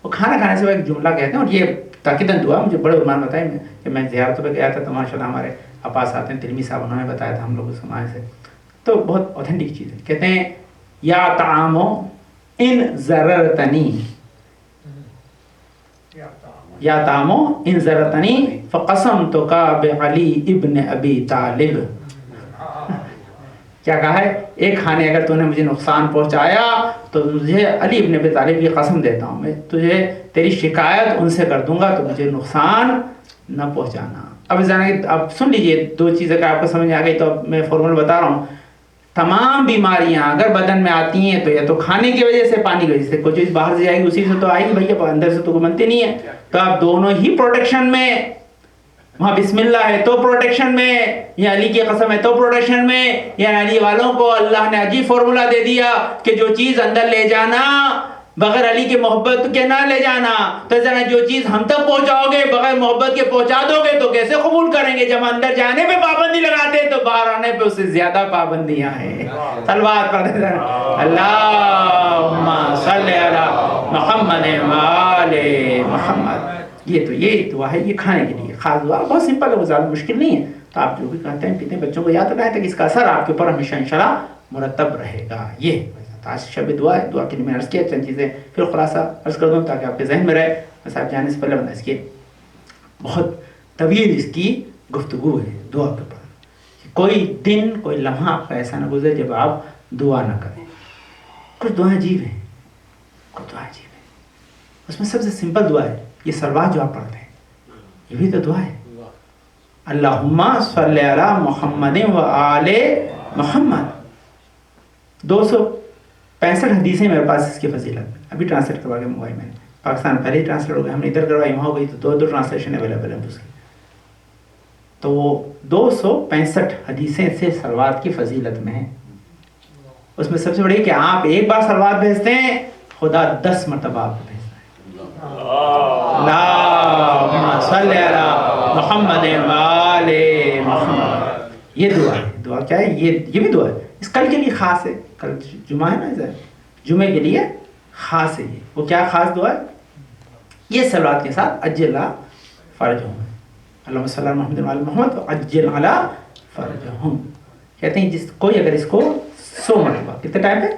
Speaker 1: وہ کھانا کھانے سے ایک جملہ کہتے ہیں اور یہ تاکیدن دعا مجھے بڑے علماء نے بتایا کہ میں زیارتوں پہ گیا تھا تو ماشاء اللہ ہمارے پاس آتے ہیں تلمی صاحب انہوں نے بتایا تھا ہم لوگ سماج سے تو بہت اوتھینٹک چیز ہے. کہتے ہیں یا طعام ان ضررتنی یا طعام ان ضررتنی فقسمتک بعلی ابن ابی طالب. کیا کہا ہے ایک کھانے اگر تو نے مجھے نقصان پہنچایا تو مجھے علی ابن ابی طالب کی قسم دیتا ہوں میں تجھے تیری شکایت ان سے کر دوں گا تو مجھے نقصان نہ پہنچانا. اب اب سن لیجئے 2 چیزیں کا آپ کو سمجھ آ گئی تو اب میں فارمول بتا رہا ہوں. تمام بیماریاں اگر بدن میں آتی ہیں تو یا تو کھانے کی وجہ سے پانی کی وجہ سے کوئی چیز باہر سے جائے گی اسی سے تو آئے گی بھائی اندر سے تو بنتی نہیں ہے. تو آپ دونوں ہی پروٹیکشن میں وہاں بسم اللہ ہے تو پروٹیکشن میں، یا علی کی قسم ہے تو پروٹیکشن میں، یا علی والوں کو اللہ نے عجیب فارمولا دے دیا کہ جو چیز اندر لے جانا بغیر علی کی محبت کے نہ لے جانا، تو ذرا جو چیز ہم تک پہنچاؤ گے بغیر محبت کے پہنچا دو گے تو کیسے قبول کریں گے؟ جب اندر جانے پہ پابندی لگاتے ہیں تو باہر آنے پہ اس سے زیادہ پابندیاں ہیں۔ صلوات پڑھتے ہیں، اللہم صلی علی محمد وآل محمد۔ یہ دعا ہے، یہ کھانے کے لیے خاص دعا، بہت سمپل ہے، وہ زیادہ مشکل نہیں ہے۔ تو آپ جو بھی کھاتے ہیں پیتے ہیں بچوں کو یاد رکھیں تاکہ اس کا اثر آپ کے اوپر ہمیشہ انشاءاللہ مرتب رہے گا۔ یہ آج شب دعا ہے، دعا کے لیے میں عرض کیا چند چیزیں پھر خلاصہ عرض کر دوں تاکہ آپ کے ذہن میں رہے۔ بس آپ جانے سے پہلے بندہ اس کی بہت طویل اس کی گفتگو ہے دعا کے اوپر، کوئی دن کوئی لمحہ آپ کا ایسا نہ گزرے جب آپ دعا نہ کریں۔ کچھ دعائیں عجیب ہیں، کچھ دعائیں عجیب ہیں، اس میں سب سے سمپل دعا ہے یہ سلوات جو آپ پڑھتے ہیں، یہ بھی تو دعا ہے، اللہم صلی علی محمد و آل محمد۔ 265 حدیثیں میرے پاس اس کی فضیلت میں، ابھی ٹرانسلیٹ کروا کے منگوائی میں نے، پاکستان پہلے ہی ٹرانسلیٹ ہو گئی، ہم نے ادھر کروائی وہاں ہو گئی تو دو ٹرانسلیشن اویلیبل ہیں اس کی۔ تو 265 حدیثیں سے سلوات کی فضیلت میں ہیں، اس میں سب سے بڑی کہ آپ ایک بار سلوات بھیجتے ہیں خدا 10 مرتبہ آپ کو بھیجتا ہے۔ اللہم صلی علی محمد وآل محمد۔ یہ دعا ہے، دعا کیا ہے؟ یہ بھی دعا ہے، اس کل کے لیے خاص ہے، کل جمعہ ہے نا، جمعے کے لیے خاص ہے یہ۔ وہ کیا خاص دعا ہے؟ یہ سلوات کے ساتھ عجل فرجہم، اللہم صلی علی محمد وآل محمد عجل علی فرجہم، کہتے ہیں جس کوئی اگر اس کو 100 مرتبہ، کتنے ٹائم ہے؟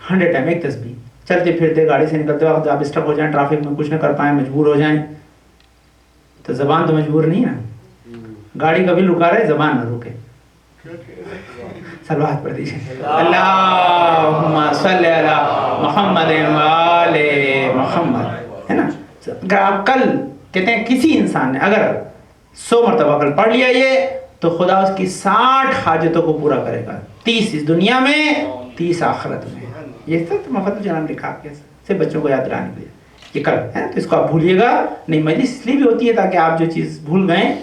Speaker 1: 100 ٹائم، ایک تسبیح، چلتے پھرتے گاڑی سے نکلتے وقت آپ اسٹک ہو جائیں، ٹریفک میں کچھ نہ کر پائیں، مجبور ہو جائیں، تو زبان تو مجبور نہیں ہے نا، گاڑی کبھی رکا رہے زبان نہ رکے، سلوات پڑھ دیجیے، اللہم صلی علی محمد وآل محمد، ہے نا۔ اگر آپ کل کہتے ہیں کسی انسان نے اگر 100 مرتبہ کل پڑھ لیا یہ تو خدا اس کی 60 حاجتوں کو پورا کرے گا، 30 اس دنیا میں 30 آخرت میں۔ یہ سب مفت جناب لکھا کے سے بچوں کو یاد دلانے کے لیے یہ کل ہے، تو اس کو آپ بھولیے گا نہیں، مجلس اس لیے بھی ہوتی ہے تاکہ آپ جو چیز بھول گئے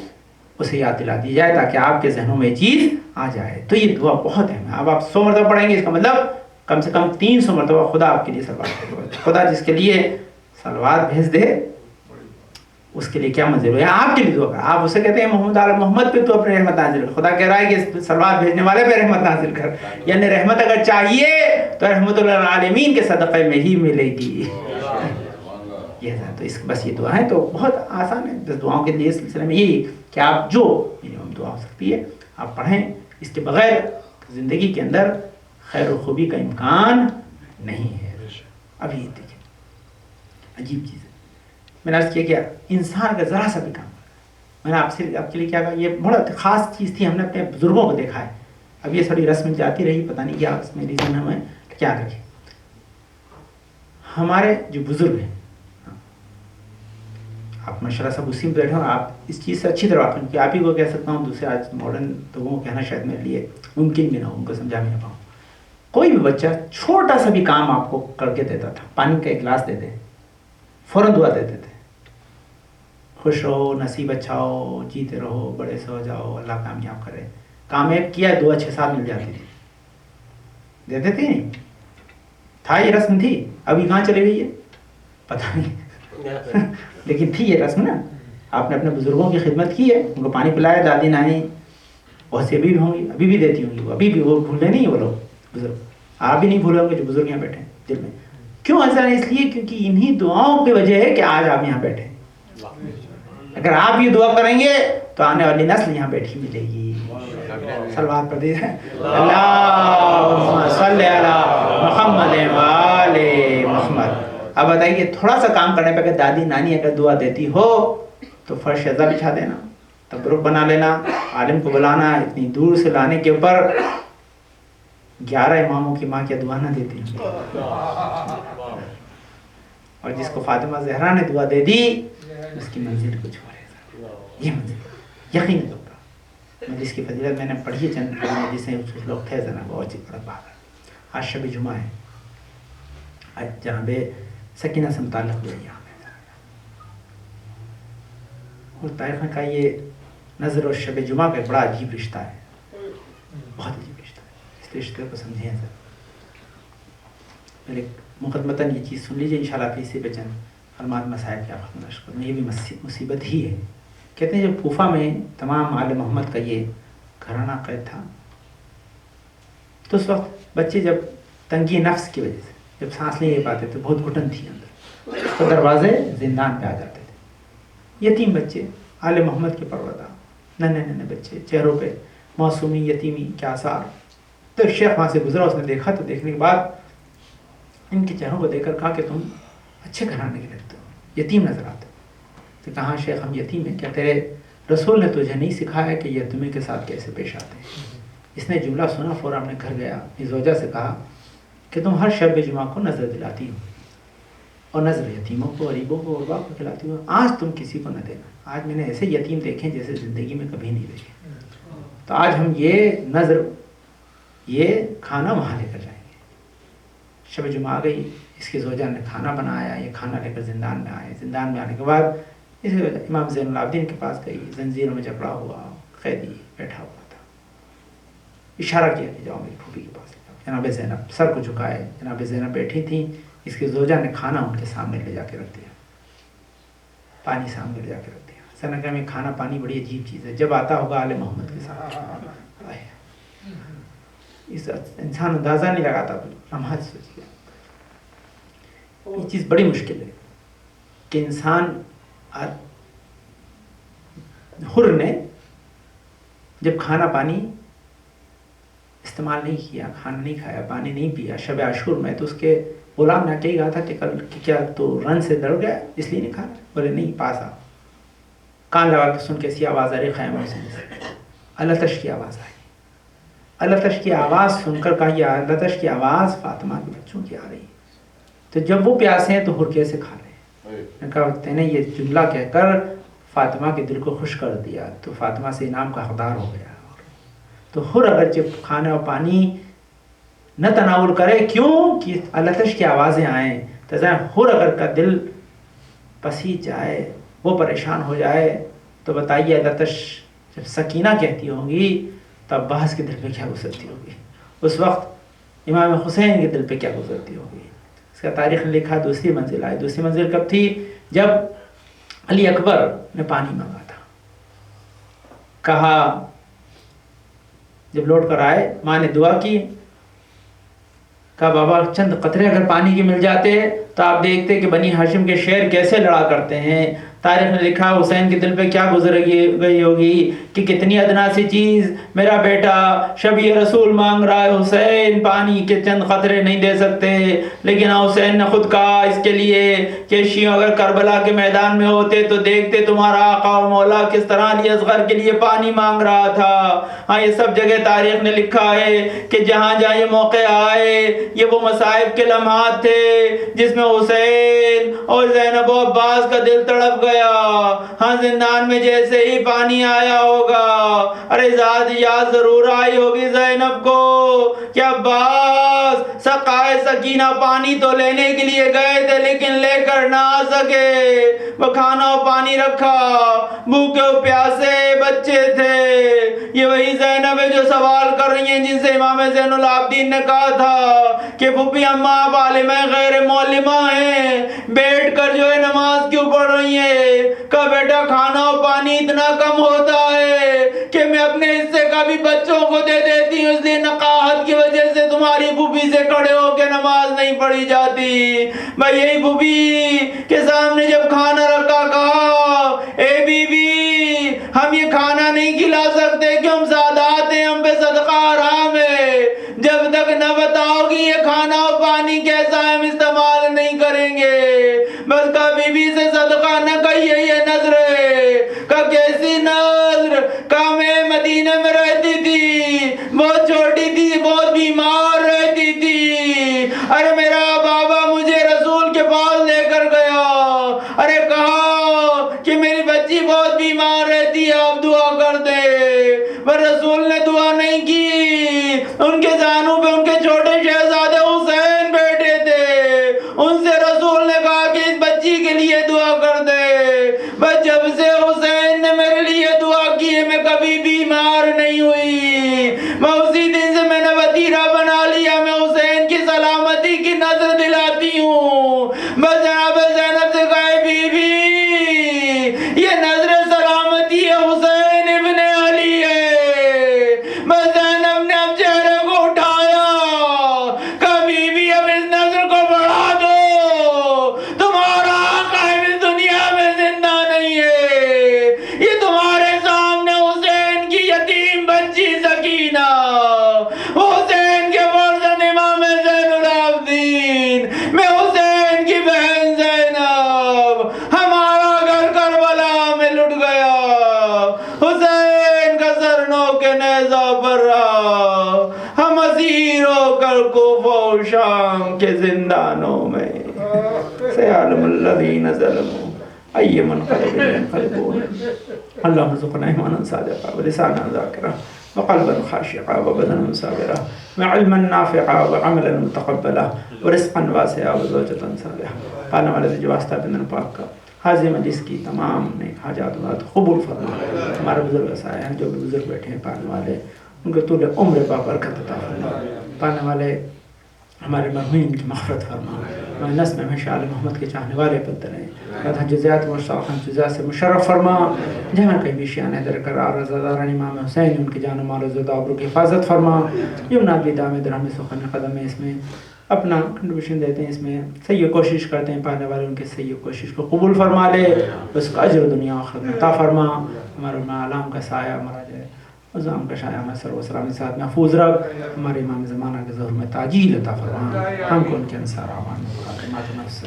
Speaker 1: اسے یاد دلا دی جائے، تاکہ آپ کے ذہنوں میں یہ چیز آ جائے۔ تو یہ دعا بہت ہے، اب آپ 100 مرتبہ پڑھیں گے اس کا مطلب کم سے کم 300 مرتبہ خدا آپ کے لیے سلوات کرے گا۔ خدا جس کے لیے سلوات بھیج دے اس کے لیے کیا منظر ہے، آپ کے لیے دعا کر، آپ اسے کہتے ہیں محمد علی محمد پہ تو اپنے رحمت نازل کر، خدا کہہ رہا ہے کہ سلوات بھیجنے والے پہ رحمت نازل کر، یعنی رحمت اگر چاہیے تو رحمت للعالمین کے صدقے میں ہی ملے گی۔ یہ تو اس بس یہ دعا ہے تو بہت آسان ہے، بس دعاؤں کے لیے اس سلسلے میں یہی کہ آپ جو دعا ہو سکتی ہے آپ پڑھیں، اس کے بغیر زندگی کے اندر خیر و خوبی کا امکان نہیں ہے۔ ابھی دیکھیں عجیب چیز ہے، میں نے عرض کیا کہ انسان کا ذرا سا بھی کام، میں نے آپ کے لیے کیا کہا، یہ بہت خاص چیز تھی، ہم نے اپنے بزرگوں کو دیکھا ہے، اب یہ تھوڑی رسم جاتی رہی، پتہ نہیں کیا اس میں ریزن ہمیں کیا رکھے۔ ہمارے جو بزرگ ہیں، آپ ماشاء اللہ سب اسی میں بیٹھے ہوں، آپ اس چیز سے اچھی طرح واقف ہیں کہ آپ ہی کو کہہ سکتا ہوں، دوسرے آج ماڈرن لوگوں کو کہنا شاید میرے لیے ممکن بھی نہ ہو، ان کو سمجھا بھی نہ پاؤں۔ کوئی بھی بچہ چھوٹا سا بھی کام آپ کو کر کے دیتا تھا، پانی کا ایک گلاس دیتے فوراً دعا دیتے تھے، خوش رہو، نصیب اچھا ہو، جیتے رہو، بڑے سے ہو جاؤ، اللہ کامیاب کرے، کامیاب کیا، دعا 6-7 مل جاتی تھی، دیتے تھے نہیں تھا، یہ رسم تھی، ابھی کہاں چلے گئی ہے پتہ نہیں لیکن تھی یہ رسم نا، آپ نے اپنے بزرگوں کی خدمت کی ہے، ان کو پانی پلایا، دادی نانی بہت سی ابھی بھی ہوں گی، ابھی بھی دیتی ہوں گی، وہ ابھی بھی وہ بھولے نہیں وہ لوگ بزرگ، آپ بھی نہیں بھولے ہوں گے جو بزرگ یہاں بیٹھے ہیں دل میں۔ کیوں ایسا ہے؟ اس لیے کیونکہ انہی دعاؤں کی وجہ ہے کہ آج آپ یہاں بیٹھے ہیں۔ اگر آپ یہ دعا کریں گے تو آنے والی نسل یہاں بیٹھی ملے گی۔ صلوات پڑھ دیجیے، اللہم صلی علی محمد وآل محمد۔ اب بتائیے تھوڑا سا کام کرنے پہ اگر دادی نانی اگر دعا دیتی ہو تو فرش ازا بچھا دینا، تبرک بنا لینا، عالم کو بلانا، اتنی دور سے لانے کے اوپر 11 اماموں کی ماں کیا دعا نہ دیتی، اور جس کو فاطمہ زہرا نے دعا دے دی اس کی منزل کچھ ہو رہے، یہ منزل یقین کرتا۔ مجلس کی فضیلت میں نے پڑھی چند جسے کچھ لوگ تھے ذرا بہت چیز بڑا بات ہے۔ آج شب جمعہ ہے، آج جناب سکینہ سے متعلق ہوئے یہاں اور تاریخ نے کہا یہ نظر اور شب جمعہ کا ایک بڑا عجیب رشتہ ہے، بہت عجیب رشتہ ہے، اس رشتے کو سمجھیں سر. پہلے مقدمتاً یہ چیز سن لیجیے، انشاءاللہ پھر سے بچن علامات مسائل کی آپ نشر کروں. یہ بھی مصیبت ہی ہے. کہتے ہیں جب کوفہ میں تمام آل محمد کا یہ گھرانہ قید تھا تو اس وقت بچے جب تنگی نفس کی وجہ سے جب سانس نہیں لے پاتے تو بہت گھٹن تھی اندر، تو دروازے زندان پہ آ جاتے تھے. یتیم بچے آل محمد کے پروردہ، ننھے ننھے بچے، چہروں پہ معصومی یتیمی کے آثار. تو ایک شیخ وہاں سے گزرا، اس نے دیکھا، تو دیکھنے کے بعد ان کے چہروں کو دیکھ کر کہا کہ تم اچھے گھرانے کے لگتے ہو، یتیم نظر آتے ہو. تو کہاں شیخ ہم یتیم ہیں، کیا تیرے رسول نے تجھے نہیں سکھایا کہ یتیمی کے ساتھ کیسے پیش آتے ہیں؟ اس نے جملہ سنا، فوراً اپنے گھر گیا، اپنی زوجہ سے کہا کہ تم ہر شب جمعہ کو نظر دلاتی ہو اور نظر یتیموں کو، غریبوں کو، غربا کو کھلاتی ہو، آج تم کسی کو نہ دینا. آج میں نے ایسے یتیم دیکھے جیسے زندگی میں کبھی نہیں دیکھے. تو آج ہم یہ نظر، یہ کھانا وہاں لے کر جائیں گے. شب جمعہ آ گئی، اس کی زوجہ نے کھانا بنایا، یہ کھانا لے کر زندان میں آئے. زندان میں آنے کے بعد اس امام زین العابدین کے پاس گئی، زنجیروں میں جکڑا ہوا قیدی بیٹھا ہوا تھا. اشارہ کیا کہ جاؤ میری پھوپھی کے پاس. جناب زینب سر کو جھکائے، جناب زینب بیٹھی تھیں، اس کی زوجہ نے کھانا ان کے سامنے لے جا کے رکھ دیا، پانی سامنے لے جا کے رکھ دیا. سنکہ میں کھانا پانی بڑی عجیب چیز ہے، جب آتا ہوگا آل محمد کے ساتھ اس انسان اندازہ نہیں لگاتا. لمحات سوچیے، یہ چیز بڑی مشکل ہے کہ انسان حر نے جب کھانا پانی استعمال نہیں کیا، کھانا نہیں کھایا، پانی نہیں پیا شب عاشور میں، تو اس کے غلام نے کہا تھا کہ کیا تو رن سے ڈر گیا اس لیے نہیں کھانا؟ بولے نہیں، پاس آ. کان لگا کے سن کے ایسی آواز آ رہی خیمہ سے، التش کی آواز آئی. التش کی آواز سن کر کہا یہ التش کی آواز فاطمہ کے بچوں کی آ رہی ہے. تو جب وہ پیاسے ہیں تو حر کیسے کھا لیں؟ نے کہا میں نے یہ جملہ کہہ کر فاطمہ کے دل کو خوش کر دیا تو فاطمہ سے انعام کا حقدار ہو گیا. تو حر اگر جب کھانا اور پانی نہ تناول کرے، کیوں کہ التش کی آوازیں آئیں، تو حر اگر کا دل پسیج جائے، وہ پریشان ہو جائے، تو بتائیے التش جب سکینہ کہتی ہوں گی تو عباس کے دل پہ کیا گزرتی ہوگی، اس وقت امام حسین کے دل پہ کیا گزرتی ہوگی. اس کا تاریخ نے لکھا دوسری منزل آئی. دوسری منزل کب تھی؟ جب علی اکبر نے پانی مانگا تھا. کہا جب لوٹ کر آئے، ماں نے دعا کی، کہا بابا چند قطرے اگر پانی کے مل جاتے تو آپ دیکھتے کہ بنی ہاشم کے شیر کیسے لڑا کرتے ہیں. تاریخ نے لکھا حسین کے دل پہ کیا گزر گئی ہوگی کہ کتنی ادنا سی چیز، میرا بیٹا شبیہ رسول مانگ رہا ہے، حسین پانی کے چند قطرے نہیں دے سکتے. لیکن حسین نے خود کہا اس کے لیے کہ شیعوں اگر کربلا کے میدان میں ہوتے تو دیکھتے تمہارا آقا و مولا کس طرح علی اصغر کے لیے پانی مانگ رہا تھا. ہاں یہ سب جگہ تاریخ نے لکھا ہے کہ جہاں جہاں یہ موقع آئے یہ وہ مصائب کے لمحات تھے جس میں حسین اور زینب و عباس کا دل تڑپ گیا. ہاں زندان میں جیسے ہی پانی آیا ہوگا، ارے یاد ضرور آئی ہوگی زینب کو کہ عباس سقائے سکینہ پانی تو لینے کے لیے گئے تھے لیکن لے کر نہ آ سکے. وہ کھانا و پانی رکھا، بھوکے و پیاسے بچے تھے. یہ وہی زینب ہے جو سوال کر رہی ہیں جن سے امام زین العابدین نے کہا تھا کہ پھوپھی اماں آپ عالمہ غیر معلمہ ہیں، بیٹھ کر جو ہے نماز کیوں پڑھ رہی ہیں؟ کہا بیٹا کھانا و پانی اتنا کم ہوتا ہے کہ میں اپنے حصے کا بھی بچوں کو دے دیتی ہوں، اس لیے نقاہت کی وجہ سے تمہاری پھوپھی سے کھڑے ہو کے نماز نہیں پڑھی جاتی. میں یہی پھوپھی کے سامنے جب کھانا رکھا کہا اے بی بی ہم یہ کھانا نہیں کھلا سکتے کہ ہم سادات ہیں، ہم پہ صدقہ حرام ہے. جب تک نہ بتاؤ گی یہ کھانا و پانی کیسا ہے ہم استعمال نہیں کریں گے. بس کہا بی بی سے صدقہ نہ کہیے یہ نظر ہے. کہا کیسی نظر؟ کہا میں مدینہ میں رہتی تھی، بہت چھوٹی تھی، بہت بیمار رہتی تھی. ارے میرا بابا مجھے رسول کے پاس لے کر گیا، ارے کہا کہ میری بچی بہت بیمار رہتی ہے آپ دعا کر دے. پر رسول نے دعا نہیں کی. ان کے زانوں پہ ان کے چھوٹے شہزادے حسین بیٹھے تھے، ان سے رسول نے کہا کہ اس بچی کے لیے دعا کر دے. بس جب سے حسین
Speaker 2: ہم اسیر ہو کر کوفہ و شام کے زندانوں میں سیعلم الذین ظلموا ای منقلب ینقلبون اللہم ارزقنا ایمانا صادقا ولسانا ذاکرا وقلبا خاشعا وبدنا صابرا وعلما نافعا وعملا متقبلا ورزقا واسعا وزوجتا صالحا پانے والے جو واسطہ بندن پاک کا حاضر مجلس کی تمام نیک حاجات قبول فرما. ہمارے بزرگ سائے ہیں جو بھی بزرگ بیٹھے ہیں پانے والے ان کو طول عمر برکت عطا فرما. پانے والے ہمارے مرحومین کی مغفرت فرما. نسل میں ہمیشہ آل محمد کے چاہنے والے بنتے رہیں. جزیات مشتاقاً جزیات سے مشرف فرما. جہاں کہیں بھی شیعہ درقرار رضاداران امام حسین ان کی جان و مال و زاد و آبرو کی حفاظت فرما. یمنا بھی دام درہم سخن قدم ہے اس میں اپنا کنٹریبیوشن دیتے ہیں, اس میں صحیح کوشش کرتے ہیں, پانے والے ان کے صحیح کوشش کو قبول فرما لے, اس کا اجر دنیا آخرت میں عطا فرما. ہمارے علام کا سایہ ہمارا جو ہے عظام کا شایہ ہمیں سر و سلام کے ساتھ محفوظ رکھ. ہمارے امام زمانہ کے ظہور میں تاجیل عطا فرما. ہم کو ان کے انصار آمان خاتمات نفس